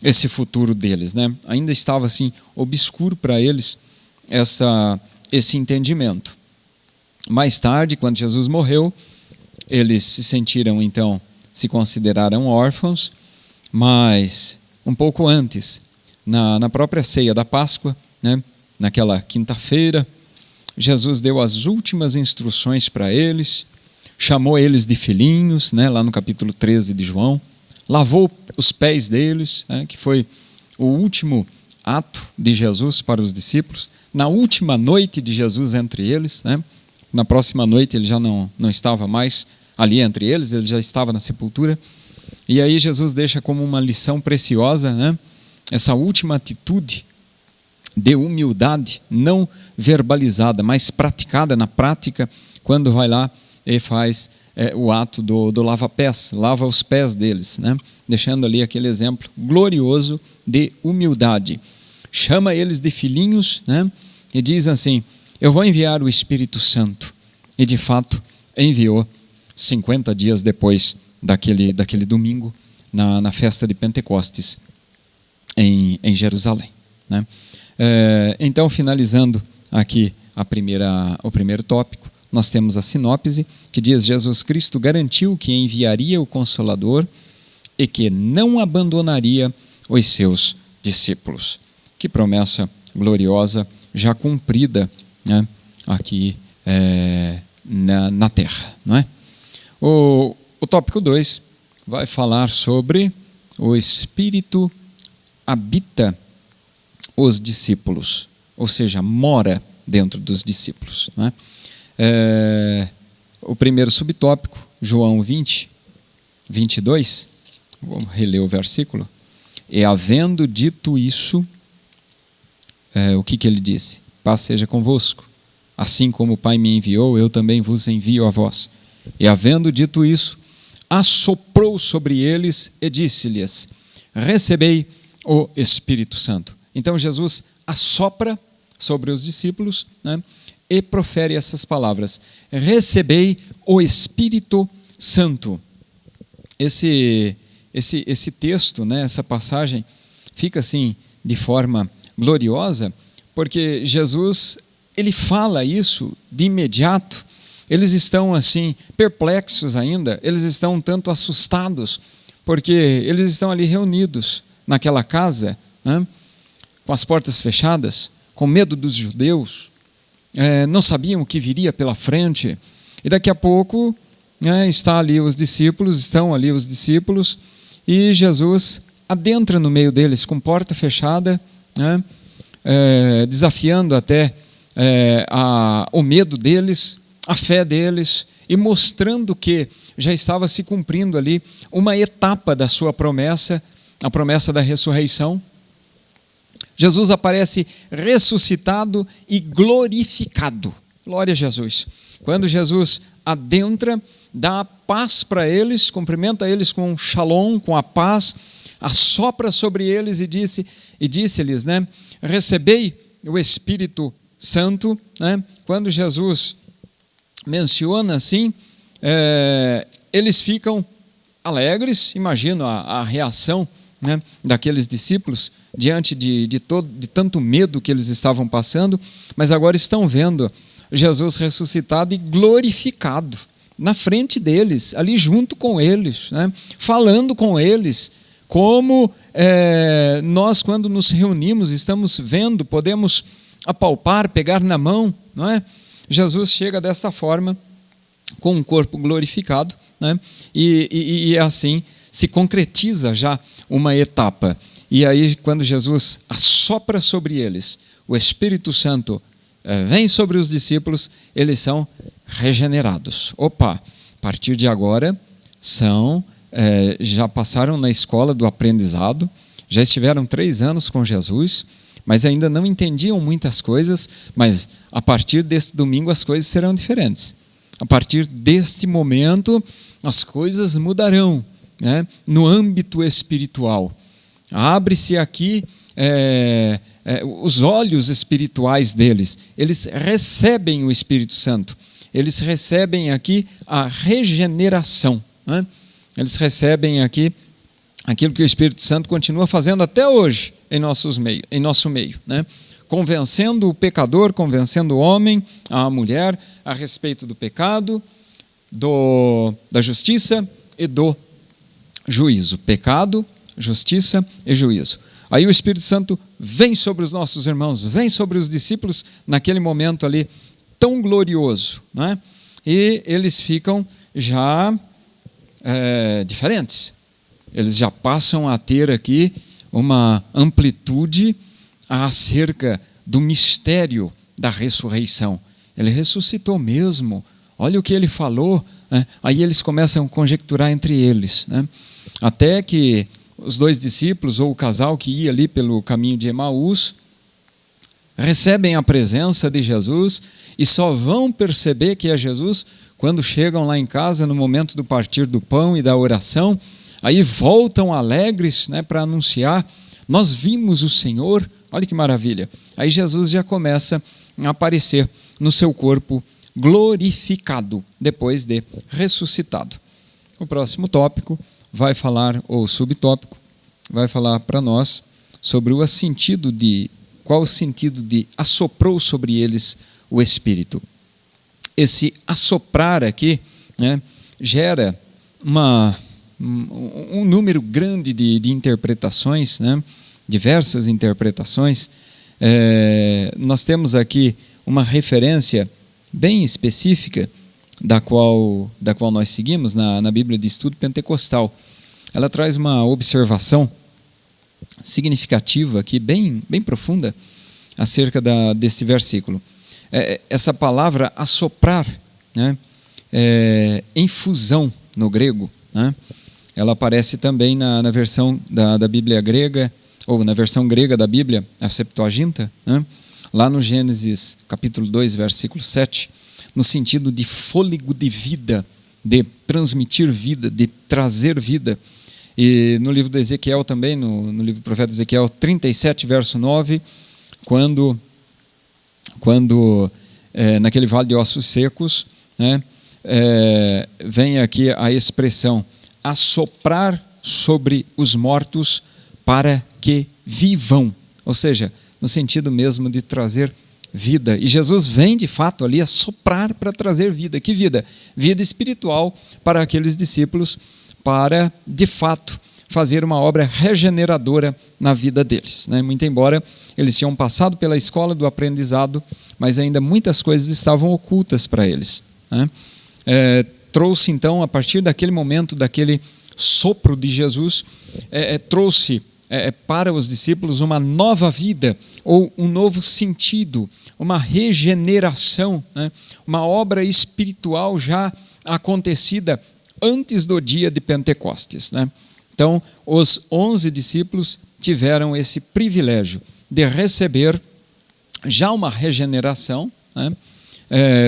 esse futuro deles, né? Ainda estava assim obscuro para eles esse entendimento. Mais tarde, quando Jesus morreu, eles se sentiram então, se consideraram órfãos, mas um pouco antes, na própria ceia da Páscoa, né, naquela quinta-feira, Jesus deu as últimas instruções para eles, chamou eles de filhinhos, né, lá no capítulo 13 de João, lavou os pés deles, né, que foi o último ato de Jesus para os discípulos, na última noite de Jesus entre eles, né, na próxima noite ele já não estava mais ali entre eles, ele já estava na sepultura. E aí Jesus deixa como uma lição preciosa, né, essa última atitude de humildade, não verbalizada, mas praticada na prática, quando vai lá e faz o ato do lava-pés, lava os pés deles, né, deixando ali aquele exemplo glorioso de humildade. Chama eles de filhinhos, né, e diz assim: eu vou enviar o Espírito Santo. E de fato enviou 50 dias depois daquele domingo, na festa de Pentecostes, em Jerusalém, né? Então, finalizando aqui o primeiro tópico, nós temos a sinopse que diz: Jesus Cristo garantiu que enviaria o Consolador e que não abandonaria os seus discípulos. Que promessa gloriosa, já cumprida, né, aqui na terra, não é? O tópico 2 vai falar sobre o Espírito habita os discípulos, ou seja, mora dentro dos discípulos, não é? O primeiro subtópico, João 20, 22, vamos reler o versículo. E havendo dito isso, o que ele disse? Paz seja convosco. Assim como o Pai me enviou, eu também vos envio a vós. E havendo dito isso, assoprou sobre eles e disse-lhes: recebei o Espírito Santo. Então Jesus assopra sobre os discípulos, né, e profere essas palavras: recebei o Espírito Santo. Esse texto, né, essa passagem, fica assim de forma gloriosa, porque Jesus, ele fala isso de imediato. Eles estão assim perplexos ainda, eles estão um tanto assustados, porque eles estão ali reunidos naquela casa, né, com as portas fechadas, com medo dos judeus, não sabiam o que viria pela frente, e daqui a pouco estão ali os discípulos, e Jesus adentra no meio deles com porta fechada, né? Desafiando até o medo deles, a fé deles, e mostrando que já estava se cumprindo ali uma etapa da sua promessa, a promessa da ressurreição. Jesus aparece ressuscitado e glorificado. Glória a Jesus. Quando Jesus adentra, dá a paz para eles, cumprimenta eles com um shalom, com a paz, assopra sobre eles e disse-lhes, né, recebei o Espírito Santo, né? Quando Jesus menciona assim, eles ficam alegres. Imagino a reação, né, daqueles discípulos diante de tanto medo que eles estavam passando, mas agora estão vendo Jesus ressuscitado e glorificado na frente deles, ali junto com eles, né, falando com eles, como nós, quando nos reunimos, estamos vendo, podemos apalpar, pegar na mão, não é? Jesus chega desta forma, com um corpo glorificado, né? E assim se concretiza já uma etapa. E aí, quando Jesus assopra sobre eles, o Espírito Santo vem sobre os discípulos, eles são regenerados. Opa, a partir de agora, já passaram na escola do aprendizado, já estiveram 3 anos com Jesus, mas ainda não entendiam muitas coisas, mas a partir deste domingo as coisas serão diferentes. A partir deste momento, as coisas mudarão, né, no âmbito espiritual. Abre-se aqui os olhos espirituais deles. Eles recebem o Espírito Santo. Eles recebem aqui a regeneração, né? Eles recebem aqui aquilo que o Espírito Santo continua fazendo até hoje em nosso meio, né? Convencendo o pecador, convencendo o homem, a mulher, a respeito do pecado, da justiça e do juízo. Pecado, justiça e juízo. Aí o Espírito Santo vem sobre os nossos irmãos, vem sobre os discípulos naquele momento ali tão glorioso, né? E eles ficam já diferentes. Eles já passam a ter aqui uma amplitude acerca do mistério da ressurreição. Ele ressuscitou mesmo, olha o que ele falou, né? Aí eles começam a conjecturar entre eles, né? Até que os 2 discípulos, ou o casal que ia ali pelo caminho de Emaús, recebem a presença de Jesus e só vão perceber que é Jesus quando chegam lá em casa, no momento do partir do pão e da oração. Aí voltam alegres, né, para anunciar, nós vimos o Senhor, olha que maravilha. Aí Jesus já começa a aparecer no seu corpo glorificado, depois de ressuscitado. O próximo tópico vai falar, ou subtópico, vai falar para nós sobre qual o sentido de assoprou sobre eles o Espírito. Esse assoprar aqui, né, gera um número grande de interpretações, né, diversas interpretações. Nós temos aqui uma referência bem específica da qual nós seguimos na Bíblia de Estudo Pentecostal. Ela traz uma observação significativa aqui, bem profunda, acerca desse versículo. Essa palavra assoprar, né, infusão no grego, né, ela aparece também na versão da Bíblia grega, ou na versão grega da Bíblia, a Septuaginta, né, lá no Gênesis capítulo 2, versículo 7, no sentido de fôlego de vida, de transmitir vida, de trazer vida. E no livro de Ezequiel também, no livro do profeta Ezequiel 37, verso 9, quando naquele vale de ossos secos, né, vem aqui a expressão assoprar sobre os mortos para que vivam, ou seja, no sentido mesmo de trazer vida. E Jesus vem de fato ali assoprar para trazer vida. Que vida? Vida espiritual para aqueles discípulos, para de fato fazer uma obra regeneradora na vida deles, né? Muito embora eles tinham passado pela escola do aprendizado, mas ainda muitas coisas estavam ocultas para eles, né? Trouxe então, a partir daquele momento, daquele sopro de Jesus trouxe para os discípulos uma nova vida, ou um novo sentido, uma regeneração, né? Uma obra espiritual já acontecida antes do dia de Pentecostes, né? Então, os 11 discípulos tiveram esse privilégio de receber já uma regeneração, né?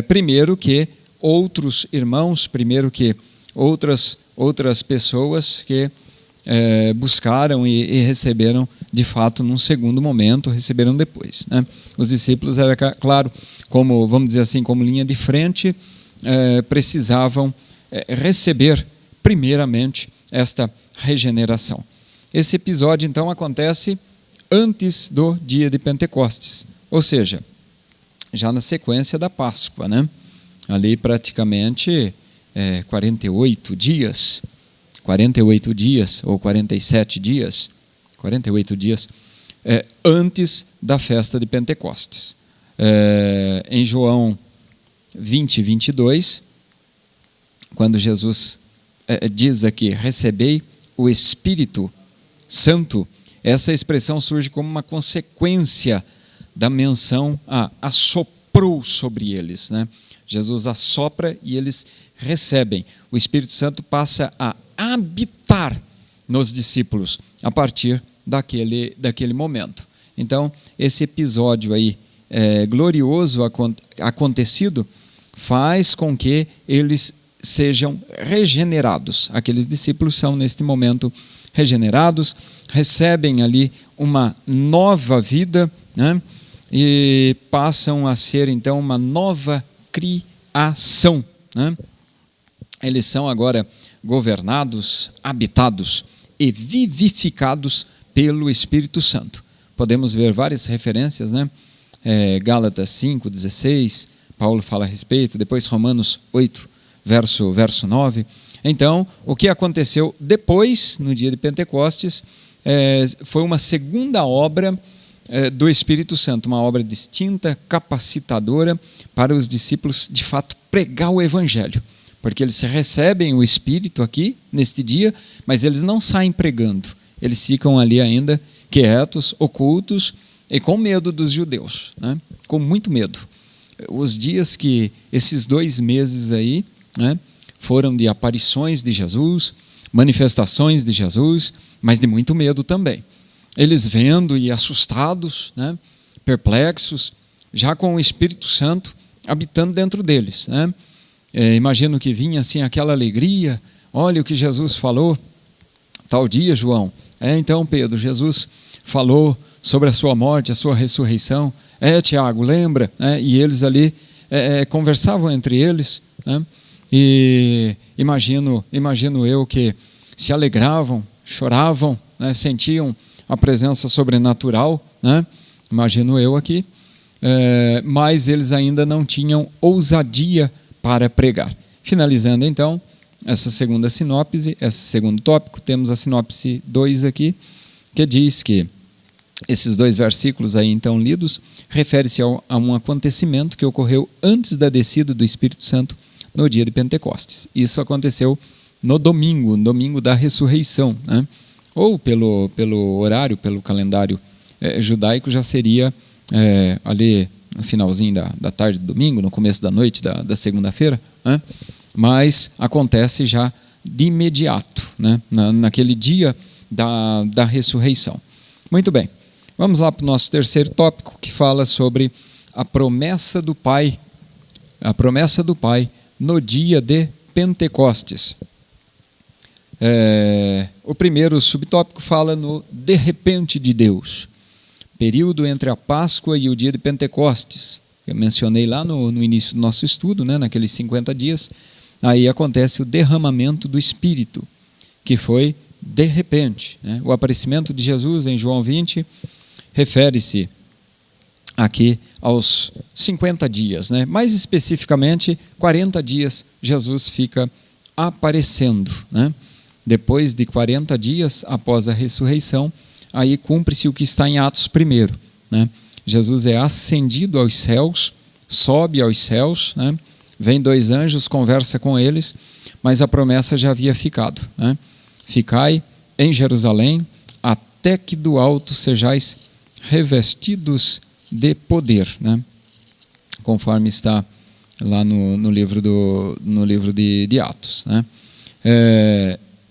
Primeiro que outros irmãos, primeiro que outras pessoas que buscaram e receberam de fato num segundo momento, receberam depois, né? Os discípulos, era claro, como, vamos dizer assim, como linha de frente, precisavam receber primeiramente esta regeneração. Esse episódio então acontece antes do dia de Pentecostes, ou seja, já na sequência da Páscoa, né? Ali praticamente 48 dias ou 47 dias, 48 dias antes da festa de Pentecostes. Em João 20, 22, quando Jesus diz aqui, recebei o Espírito Santo, essa expressão surge como uma consequência da menção assoprou sobre eles, né? Jesus assopra e eles recebem. O Espírito Santo passa a habitar nos discípulos a partir daquele momento. Então, esse episódio aí glorioso acontecido faz com que eles sejam regenerados. Aqueles discípulos são, neste momento, regenerados, recebem ali uma nova vida, né? E passam a ser, então, uma nova criação, né? Eles são agora governados, habitados e vivificados pelo Espírito Santo. Podemos ver várias referências, né? Gálatas 5:16, Paulo fala a respeito, depois Romanos 8, verso 9. Então, o que aconteceu depois, no dia de Pentecostes, foi uma segunda obra do Espírito Santo, uma obra distinta, capacitadora para os discípulos, de fato, pregar o Evangelho. Porque eles recebem o Espírito aqui, neste dia, mas eles não saem pregando. Eles ficam ali ainda quietos, ocultos e com medo dos judeus, né? Com muito medo. Os dias que esses 2 meses aí, né, foram de aparições de Jesus, manifestações de Jesus, mas de muito medo também. Eles vendo e assustados, né, perplexos, já com o Espírito Santo habitando dentro deles, né? Imagino que vinha assim aquela alegria, olha o que Jesus falou, tal dia, João. Então, Pedro, Jesus falou sobre a sua morte, a sua ressurreição. Tiago, lembra? E eles ali conversavam entre eles, né? E imagino eu que se alegravam, choravam, né? Sentiam a presença sobrenatural, né? Imagino eu aqui, mas eles ainda não tinham ousadia para pregar. Finalizando então essa segunda sinopse, esse segundo tópico, temos a sinopse 2 aqui, que diz que esses 2 versículos aí então lidos refere-se a um acontecimento que ocorreu antes da descida do Espírito Santo no dia de Pentecostes. Isso aconteceu no domingo da ressurreição, né? Ou pelo horário, pelo calendário judaico, já seria ali no finalzinho da tarde do domingo, no começo da noite da segunda-feira, né? Mas acontece já de imediato, né? Naquele dia da ressurreição. Muito bem, vamos lá para o nosso terceiro tópico, que fala sobre a promessa do Pai no dia de Pentecostes. O primeiro subtópico fala no de repente de Deus, período entre a Páscoa e o dia de Pentecostes. Eu mencionei lá no início do nosso estudo, né, naqueles 50 dias, aí acontece o derramamento do Espírito, que foi de repente, né? O aparecimento de Jesus em João 20 refere-se aqui aos 50 dias, né? Mais especificamente, 40 dias Jesus fica aparecendo, né? Depois de 40 dias após a ressurreição, aí cumpre-se o que está em Atos 1, né? Jesus é ascendido aos céus, sobe aos céus, né? Vem 2 anjos, conversa com eles, mas a promessa já havia ficado, né? ficai em Jerusalém, até que do alto sejais revestidos de poder, né? Conforme está lá no livro de Atos, né?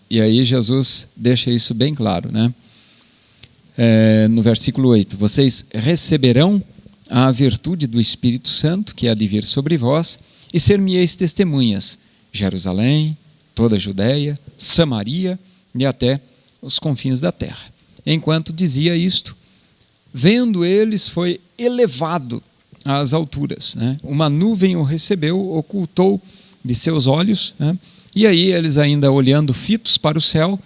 E aí Jesus deixa isso bem claro, né? No versículo 8, vocês receberão a virtude do Espírito Santo, que há de vir sobre vós, e ser-me-eis testemunhas, Jerusalém, toda a Judéia, Samaria e até os confins da terra. Enquanto dizia isto, vendo eles, foi elevado às alturas, né? Uma nuvem o recebeu, ocultou de seus olhos, né? E aí eles ainda olhando fitos para o céu,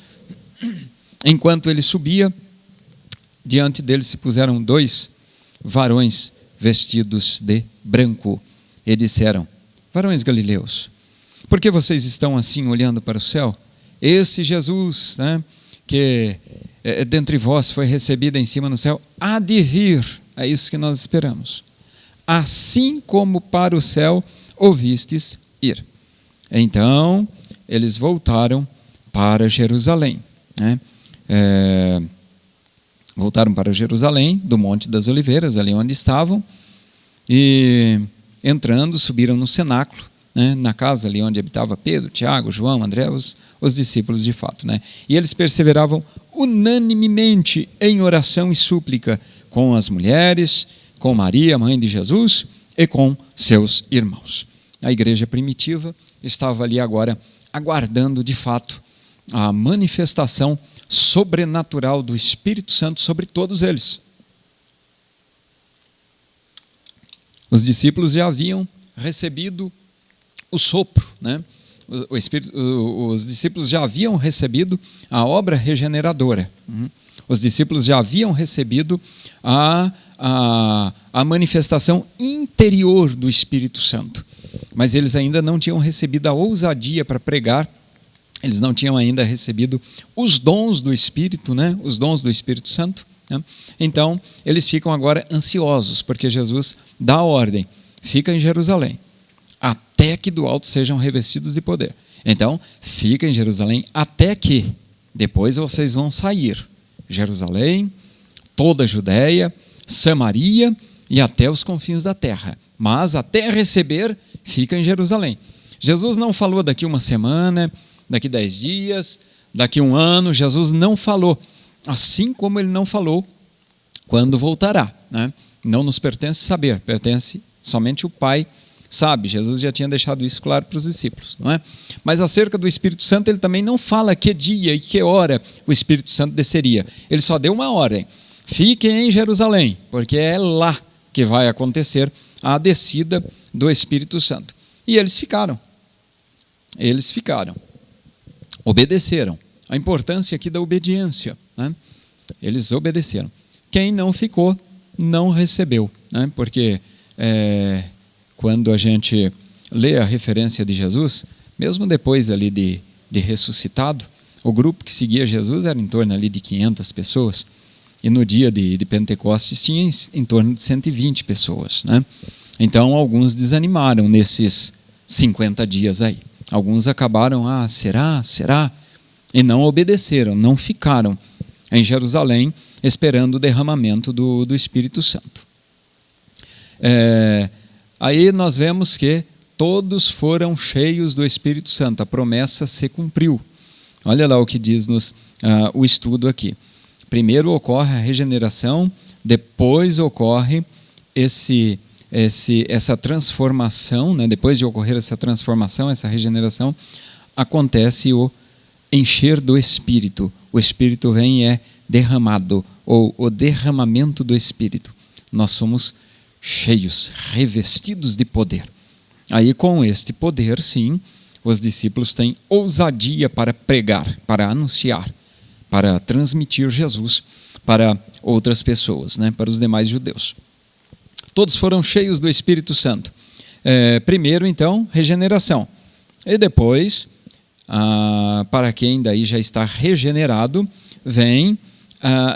enquanto ele subia, diante dele se puseram 2 varões vestidos de branco e disseram: varões galileus, por que vocês estão assim olhando para o céu? Esse Jesus, né, que dentre vós foi recebido em cima no céu, há de vir. É isso que nós esperamos. Assim como para o céu ouvistes ir. Então eles voltaram para Jerusalém, né? Voltaram para Jerusalém, do Monte das Oliveiras, ali onde estavam, e entrando, subiram no cenáculo, né, na casa ali onde habitava Pedro, Tiago, João, André, os discípulos de fato, né? E eles perseveravam unanimemente em oração e súplica com as mulheres, com Maria, mãe de Jesus, e com seus irmãos. A igreja primitiva estava ali agora aguardando de fato a manifestação sobrenatural do Espírito Santo sobre todos eles. Os discípulos já haviam recebido o sopro, né? Os discípulos já haviam recebido a obra regeneradora. Os discípulos já haviam recebido a manifestação interior do Espírito Santo. Mas eles ainda não tinham recebido a ousadia para pregar. Eles não tinham ainda recebido os dons do Espírito, né? Os dons do Espírito Santo, né? Então, eles ficam agora ansiosos, porque Jesus dá a ordem: fica em Jerusalém, até que do alto sejam revestidos de poder. Então, fica em Jerusalém até que, depois vocês vão sair. Jerusalém, toda a Judéia, Samaria e até os confins da terra. Mas até receber, fica em Jerusalém. Jesus não falou daqui uma semana, daqui 10 dias, daqui um ano. Jesus não falou, assim como ele não falou quando voltará, né? Não nos pertence saber, pertence somente o Pai sabe. Jesus já tinha deixado isso claro para os discípulos, não é? Mas acerca do Espírito Santo ele também não fala que dia e que hora o Espírito Santo desceria. Ele só deu uma ordem: fiquem em Jerusalém, porque é lá que vai acontecer a descida do Espírito Santo. E eles ficaram. Obedeceram. A importância aqui da obediência, né? Eles obedeceram. Quem não ficou, não recebeu, né? Porque quando a gente lê a referência de Jesus, mesmo depois ali de ressuscitado, o grupo que seguia Jesus era em torno ali de 500 pessoas, e no dia de Pentecostes tinha em torno de 120 pessoas, né? Então alguns desanimaram nesses 50 dias aí. Alguns acabaram, será? E não obedeceram, não ficaram em Jerusalém esperando o derramamento do Espírito Santo. Aí nós vemos que todos foram cheios do Espírito Santo, a promessa se cumpriu. Olha lá o que diz-nos o estudo aqui. Primeiro ocorre a regeneração, depois ocorre essa transformação, né? Depois de ocorrer essa transformação, essa regeneração, acontece o encher do Espírito. O Espírito vem e é derramado, ou o derramamento do Espírito. Nós somos cheios, revestidos de poder. Aí com este poder, sim, os discípulos têm ousadia para pregar, para anunciar, para transmitir Jesus para outras pessoas, né? Para os demais judeus. Todos foram cheios do Espírito Santo. Primeiro, então, regeneração. E depois, para quem daí já está regenerado, vem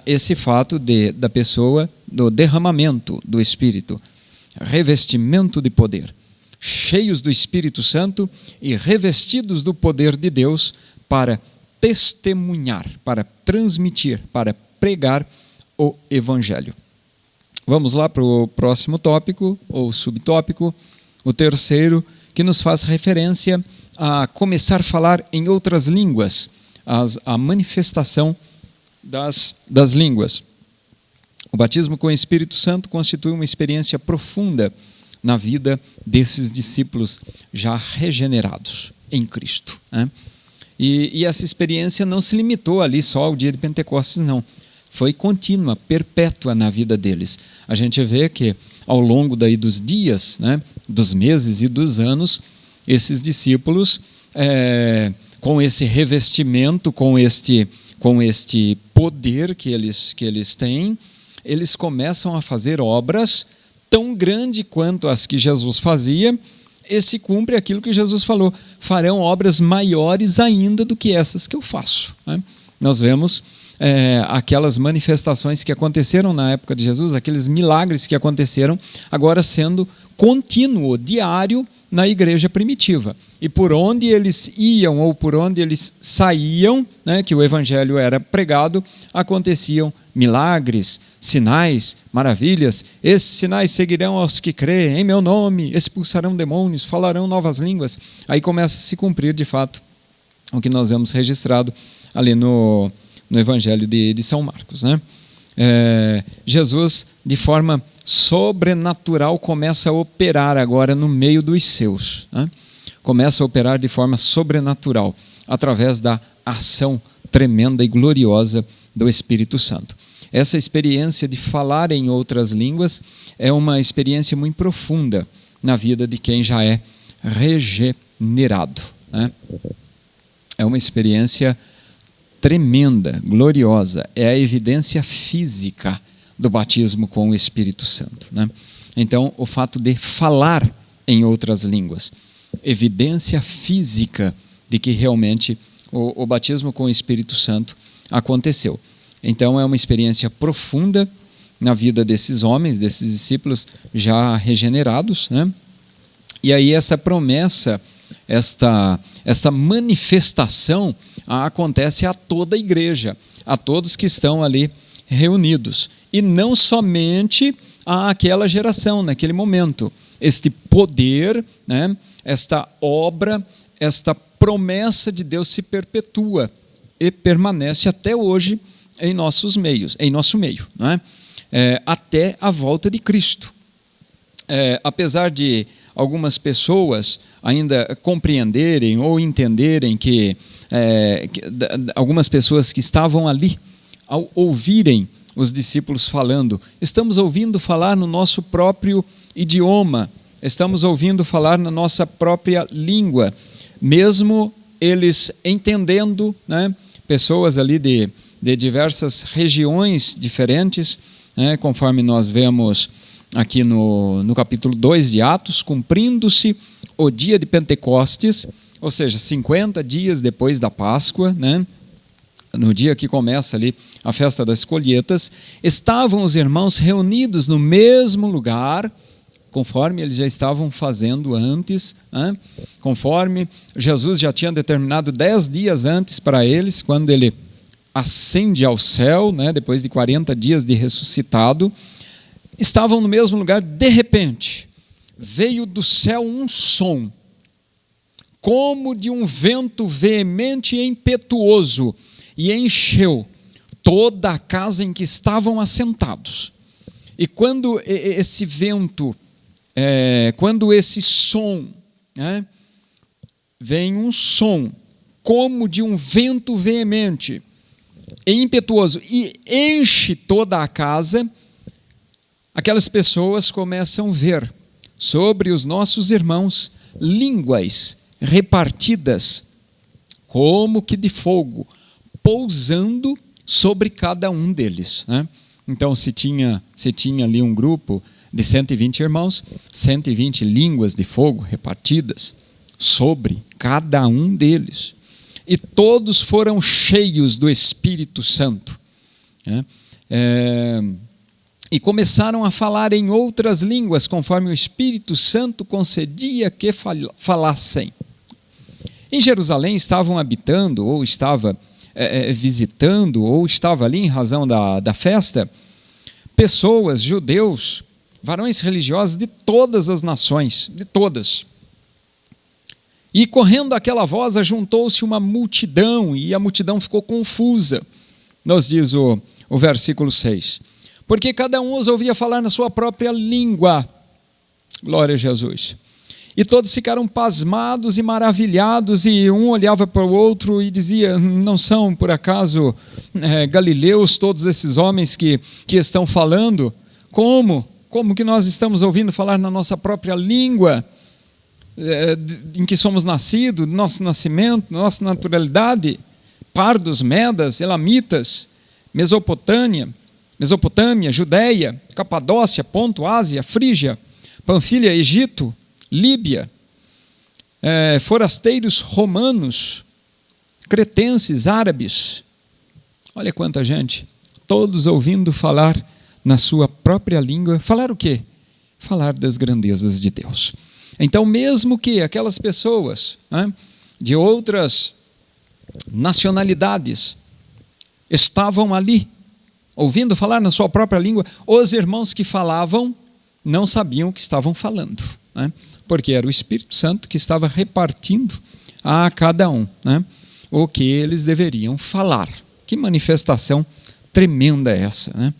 esse fato da pessoa, do derramamento do Espírito, revestimento de poder. Cheios do Espírito Santo e revestidos do poder de Deus para testemunhar, para transmitir, para pregar o Evangelho. Vamos lá para o próximo tópico, ou subtópico, o terceiro, que nos faz referência a começar a falar em outras línguas, a manifestação das línguas. O batismo com o Espírito Santo constitui uma experiência profunda na vida desses discípulos já regenerados em Cristo, né? E essa experiência não se limitou ali só ao dia de Pentecostes, não. Foi contínua, perpétua na vida deles. A gente vê que ao longo daí dos dias, né, dos meses e dos anos, esses discípulos, com esse revestimento, com este poder que eles têm, eles começam a fazer obras tão grandes quanto as que Jesus fazia, e se cumpre aquilo que Jesus falou: farão obras maiores ainda do que essas que eu faço, né? Nós vemos aquelas manifestações que aconteceram na época de Jesus, aqueles milagres que aconteceram, agora sendo contínuo, diário, na igreja primitiva. E por onde eles iam ou por onde eles saíam, né, que o evangelho era pregado, aconteciam milagres, sinais, maravilhas. Esses sinais seguirão aos que creem em meu nome, expulsarão demônios, falarão novas línguas. Aí começa a se cumprir de fato o que nós vemos registrado ali no evangelho de São Marcos, né? Jesus, de forma sobrenatural, começa a operar agora no meio dos seus, né? Começa a operar de forma sobrenatural, através da ação tremenda e gloriosa do Espírito Santo. Essa experiência de falar em outras línguas é uma experiência muito profunda na vida de quem já é regenerado, né? É uma experiência tremenda, gloriosa, é a evidência física do batismo com o Espírito Santo, né? Então, o fato de falar em outras línguas, evidência física de que realmente o batismo com o Espírito Santo aconteceu. Então, é uma experiência profunda na vida desses homens, desses discípulos já regenerados, né? E aí essa promessa, esta manifestação acontece a toda a igreja, a todos que estão ali reunidos. E não somente àquela geração, naquele momento. Este poder, né, esta obra, esta promessa de Deus se perpetua e permanece até hoje em nosso meio, né? Até a volta de Cristo. Apesar de algumas pessoas ainda compreenderem ou entenderem que algumas pessoas que estavam ali, ao ouvirem os discípulos falando, estamos ouvindo falar no nosso próprio idioma, estamos ouvindo falar na nossa própria língua, mesmo eles entendendo, né, pessoas ali de diversas regiões diferentes, né, conforme nós vemos aqui no capítulo 2 de Atos, cumprindo-se o dia de Pentecostes, ou seja, 50 dias depois da Páscoa, né, no dia que começa ali a festa das colheitas, estavam os irmãos reunidos no mesmo lugar, conforme eles já estavam fazendo antes, né, conforme Jesus já tinha determinado 10 dias antes para eles, quando ele ascende ao céu, né, depois de 40 dias de ressuscitado. Estavam no mesmo lugar, de repente, veio do céu um som, como de um vento veemente e impetuoso, e encheu toda a casa em que estavam assentados. E quando esse vento, quando esse som, né, vem um som, como de um vento veemente e impetuoso, e enche toda a casa, aquelas pessoas começam a ver sobre os nossos irmãos línguas repartidas, como que de fogo, pousando sobre cada um deles, né? Então, se tinha ali um grupo de 120 irmãos, 120 línguas de fogo repartidas sobre cada um deles. E todos foram cheios do Espírito Santo, né? E começaram a falar em outras línguas, conforme o Espírito Santo concedia que falassem. Em Jerusalém estavam habitando, ou estava visitando ou estava ali em razão da festa, pessoas, judeus, varões religiosos de todas as nações, de todas. E correndo aquela voz, ajuntou-se uma multidão, e a multidão ficou confusa, nos diz o versículo 6. Porque cada um os ouvia falar na sua própria língua. Glória a Jesus. E todos ficaram pasmados e maravilhados, e um olhava para o outro e dizia: não são por acaso galileus todos esses homens que estão falando? Como que nós estamos ouvindo falar na nossa própria língua, em que somos nascidos, nosso nascimento, nossa naturalidade? Pardos, medas, elamitas, Mesopotâmia, Judéia, Capadócia, Ponto, Ásia, Frígia, Panfilha, Egito, Líbia, forasteiros romanos, cretenses, árabes. Olha quanta gente, todos ouvindo falar na sua própria língua. Falar o quê? Falar das grandezas de Deus. Então, mesmo que aquelas pessoas de outras nacionalidades estavam ali, ouvindo falar na sua própria língua, os irmãos que falavam não sabiam o que estavam falando, porque era o Espírito Santo que estava repartindo a cada um o que eles deveriam falar. Que manifestação tremenda essa,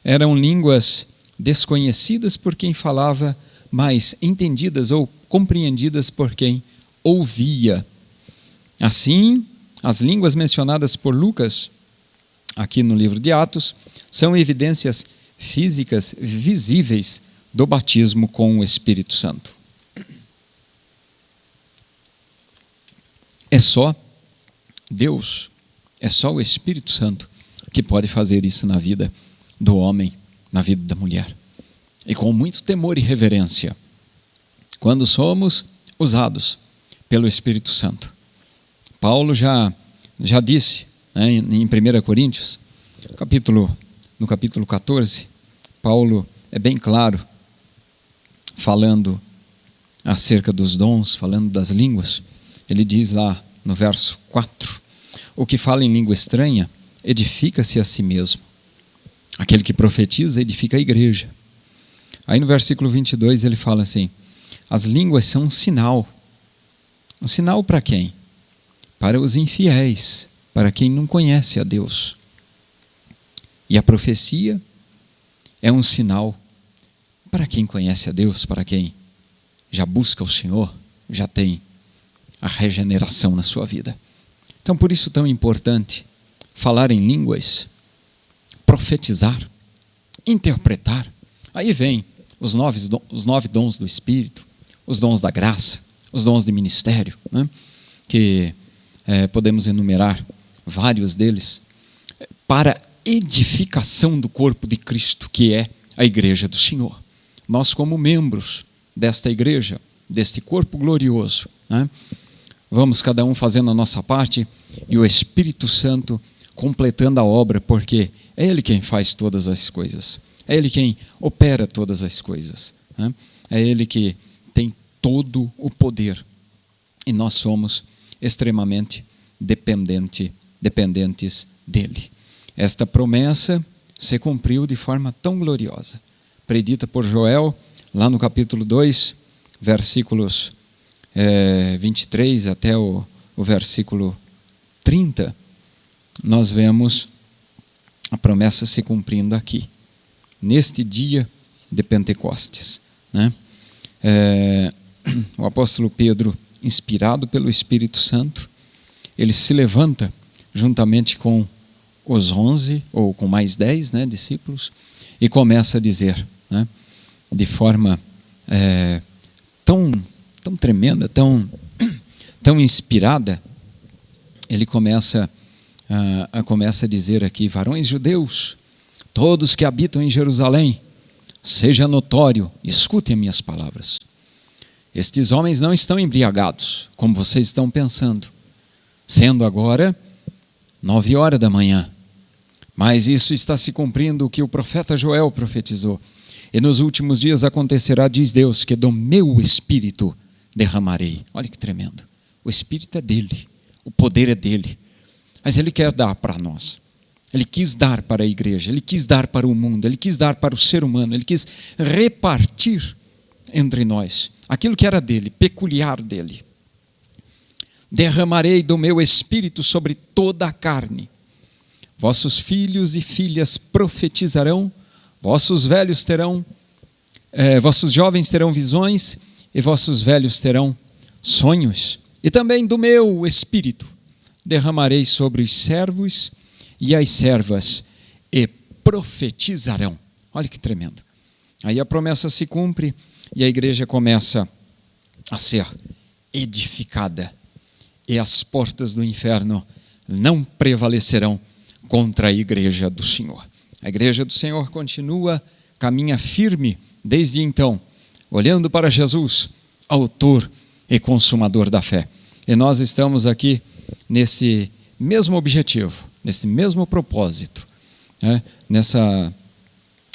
Eram línguas desconhecidas por quem falava, mas entendidas ou compreendidas por quem ouvia. Assim, as línguas mencionadas por Lucas, aqui no livro de Atos, são evidências físicas visíveis do batismo com o Espírito Santo. É só Deus, é só o Espírito Santo que pode fazer isso na vida do homem, na vida da mulher. E com muito temor e reverência, quando somos usados pelo Espírito Santo. Paulo já disse, em 1 Coríntios, no capítulo 14, Paulo é bem claro, falando acerca dos dons, falando das línguas. Ele diz lá no verso 4, o que fala em língua estranha edifica-se a si mesmo. Aquele que profetiza edifica a igreja. Aí no versículo 22 ele fala assim: as línguas são um sinal. Um sinal para quem? Para os infiéis, para quem não conhece a Deus. E a profecia é um sinal para quem conhece a Deus, para quem já busca o Senhor, já tem a regeneração na sua vida. Então, por isso tão importante falar em línguas, profetizar, interpretar. Aí vem os 9 dons do Espírito, os dons da graça, os dons de ministério, que podemos enumerar vários deles, para edificação do corpo de Cristo, que é a igreja do Senhor. Nós, como membros desta igreja, deste corpo glorioso, vamos cada um fazendo a nossa parte e o Espírito Santo completando a obra, porque é Ele quem faz todas as coisas, é Ele quem opera todas as coisas, é Ele que tem todo o poder, e nós somos extremamente dependentes dEle. Esta promessa se cumpriu de forma tão gloriosa, predita por Joel, lá no capítulo 2, versículos 23 até o versículo 30, nós vemos a promessa se cumprindo aqui, neste dia de Pentecostes. O apóstolo Pedro, inspirado pelo Espírito Santo, ele se levanta juntamente com os 11, ou com mais 10 discípulos, e começa a dizer, de forma tão tremenda, tão inspirada, ele começa a dizer aqui: varões judeus, todos que habitam em Jerusalém, seja notório, escutem minhas palavras. Estes homens não estão embriagados, como vocês estão pensando, sendo agora 9h da manhã. Mas isso está se cumprindo o que o profeta Joel profetizou. E nos últimos dias acontecerá, diz Deus, que do meu Espírito derramarei. Olha que tremendo. O Espírito é dele, o poder é dele. mas Ele quer dar para nós. Ele quis dar para a igreja, Ele quis dar para o mundo, Ele quis dar para o ser humano, Ele quis repartir entre nós aquilo que era dele, peculiar dele. Derramarei do meu espírito sobre toda a carne. Vossos filhos e filhas profetizarão, vossos jovens terão visões e vossos velhos terão sonhos. E também do meu espírito derramarei sobre os servos e as servas e profetizarão. Olha que tremendo. Aí a promessa se cumpre e a igreja começa a ser edificada. E as portas do inferno não prevalecerão contra a igreja do Senhor. A igreja do Senhor caminha firme desde então, olhando para Jesus, autor e consumador da fé. E nós estamos aqui nesse mesmo objetivo, nesse mesmo propósito,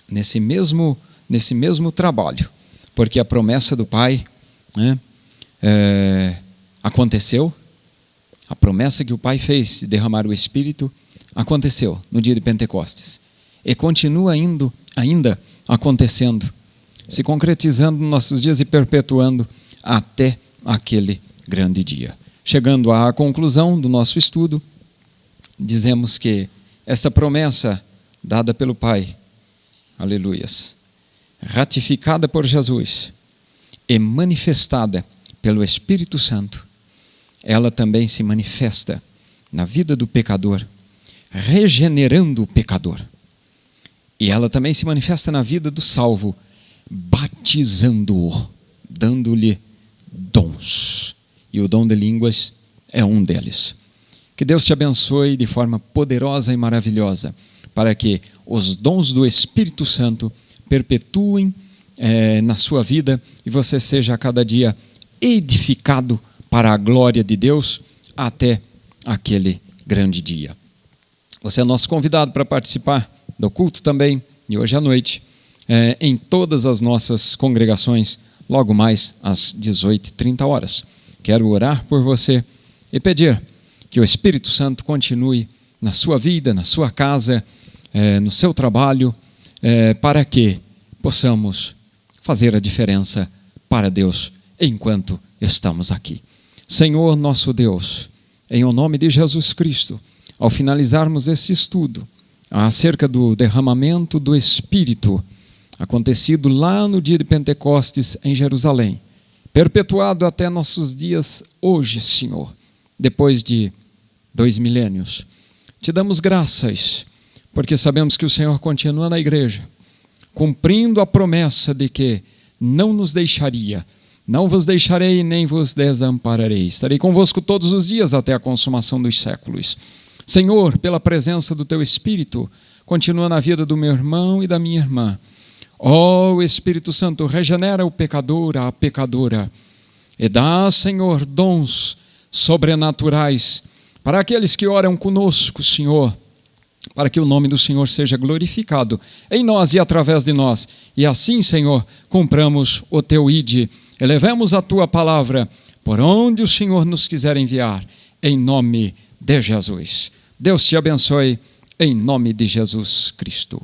nesse mesmo trabalho, porque a promessa do Pai aconteceu. A promessa que o Pai fez de derramar o Espírito aconteceu no dia de Pentecostes. E continua ainda acontecendo, se concretizando nos nossos dias e perpetuando até aquele grande dia. Chegando à conclusão do nosso estudo, dizemos que esta promessa dada pelo Pai, aleluias, ratificada por Jesus e manifestada pelo Espírito Santo, ela também se manifesta na vida do pecador, regenerando o pecador. E ela também se manifesta na vida do salvo, batizando-o, dando-lhe dons. E o dom de línguas é um deles. Que Deus te abençoe de forma poderosa e maravilhosa, para que os dons do Espírito Santo perpetuem na sua vida e você seja a cada dia edificado para a glória de Deus até aquele grande dia. Você é nosso convidado para participar do culto também, e hoje à noite, em todas as nossas congregações, logo mais às 18h30. Quero orar por você e pedir que o Espírito Santo continue na sua vida, na sua casa, no seu trabalho, para que possamos fazer a diferença para Deus enquanto estamos aqui. Senhor nosso Deus, em o nome de Jesus Cristo, ao finalizarmos esse estudo acerca do derramamento do Espírito, acontecido lá no dia de Pentecostes em Jerusalém, perpetuado até nossos dias hoje, Senhor, depois de 2 milênios, te damos graças, porque sabemos que o Senhor continua na igreja, cumprindo a promessa de que não nos deixaria. Não vos deixarei nem vos desampararei. Estarei convosco todos os dias até a consumação dos séculos. Senhor, pela presença do Teu Espírito, continua na vida do meu irmão e da minha irmã. Ó Espírito Santo, regenera o pecador, a pecadora. E dá, Senhor, dons sobrenaturais para aqueles que oram conosco, Senhor, para que o nome do Senhor seja glorificado em nós e através de nós. E assim, Senhor, cumpramos o Teu ide. Elevemos a Tua palavra por onde o Senhor nos quiser enviar, em nome de Jesus. Deus te abençoe, em nome de Jesus Cristo.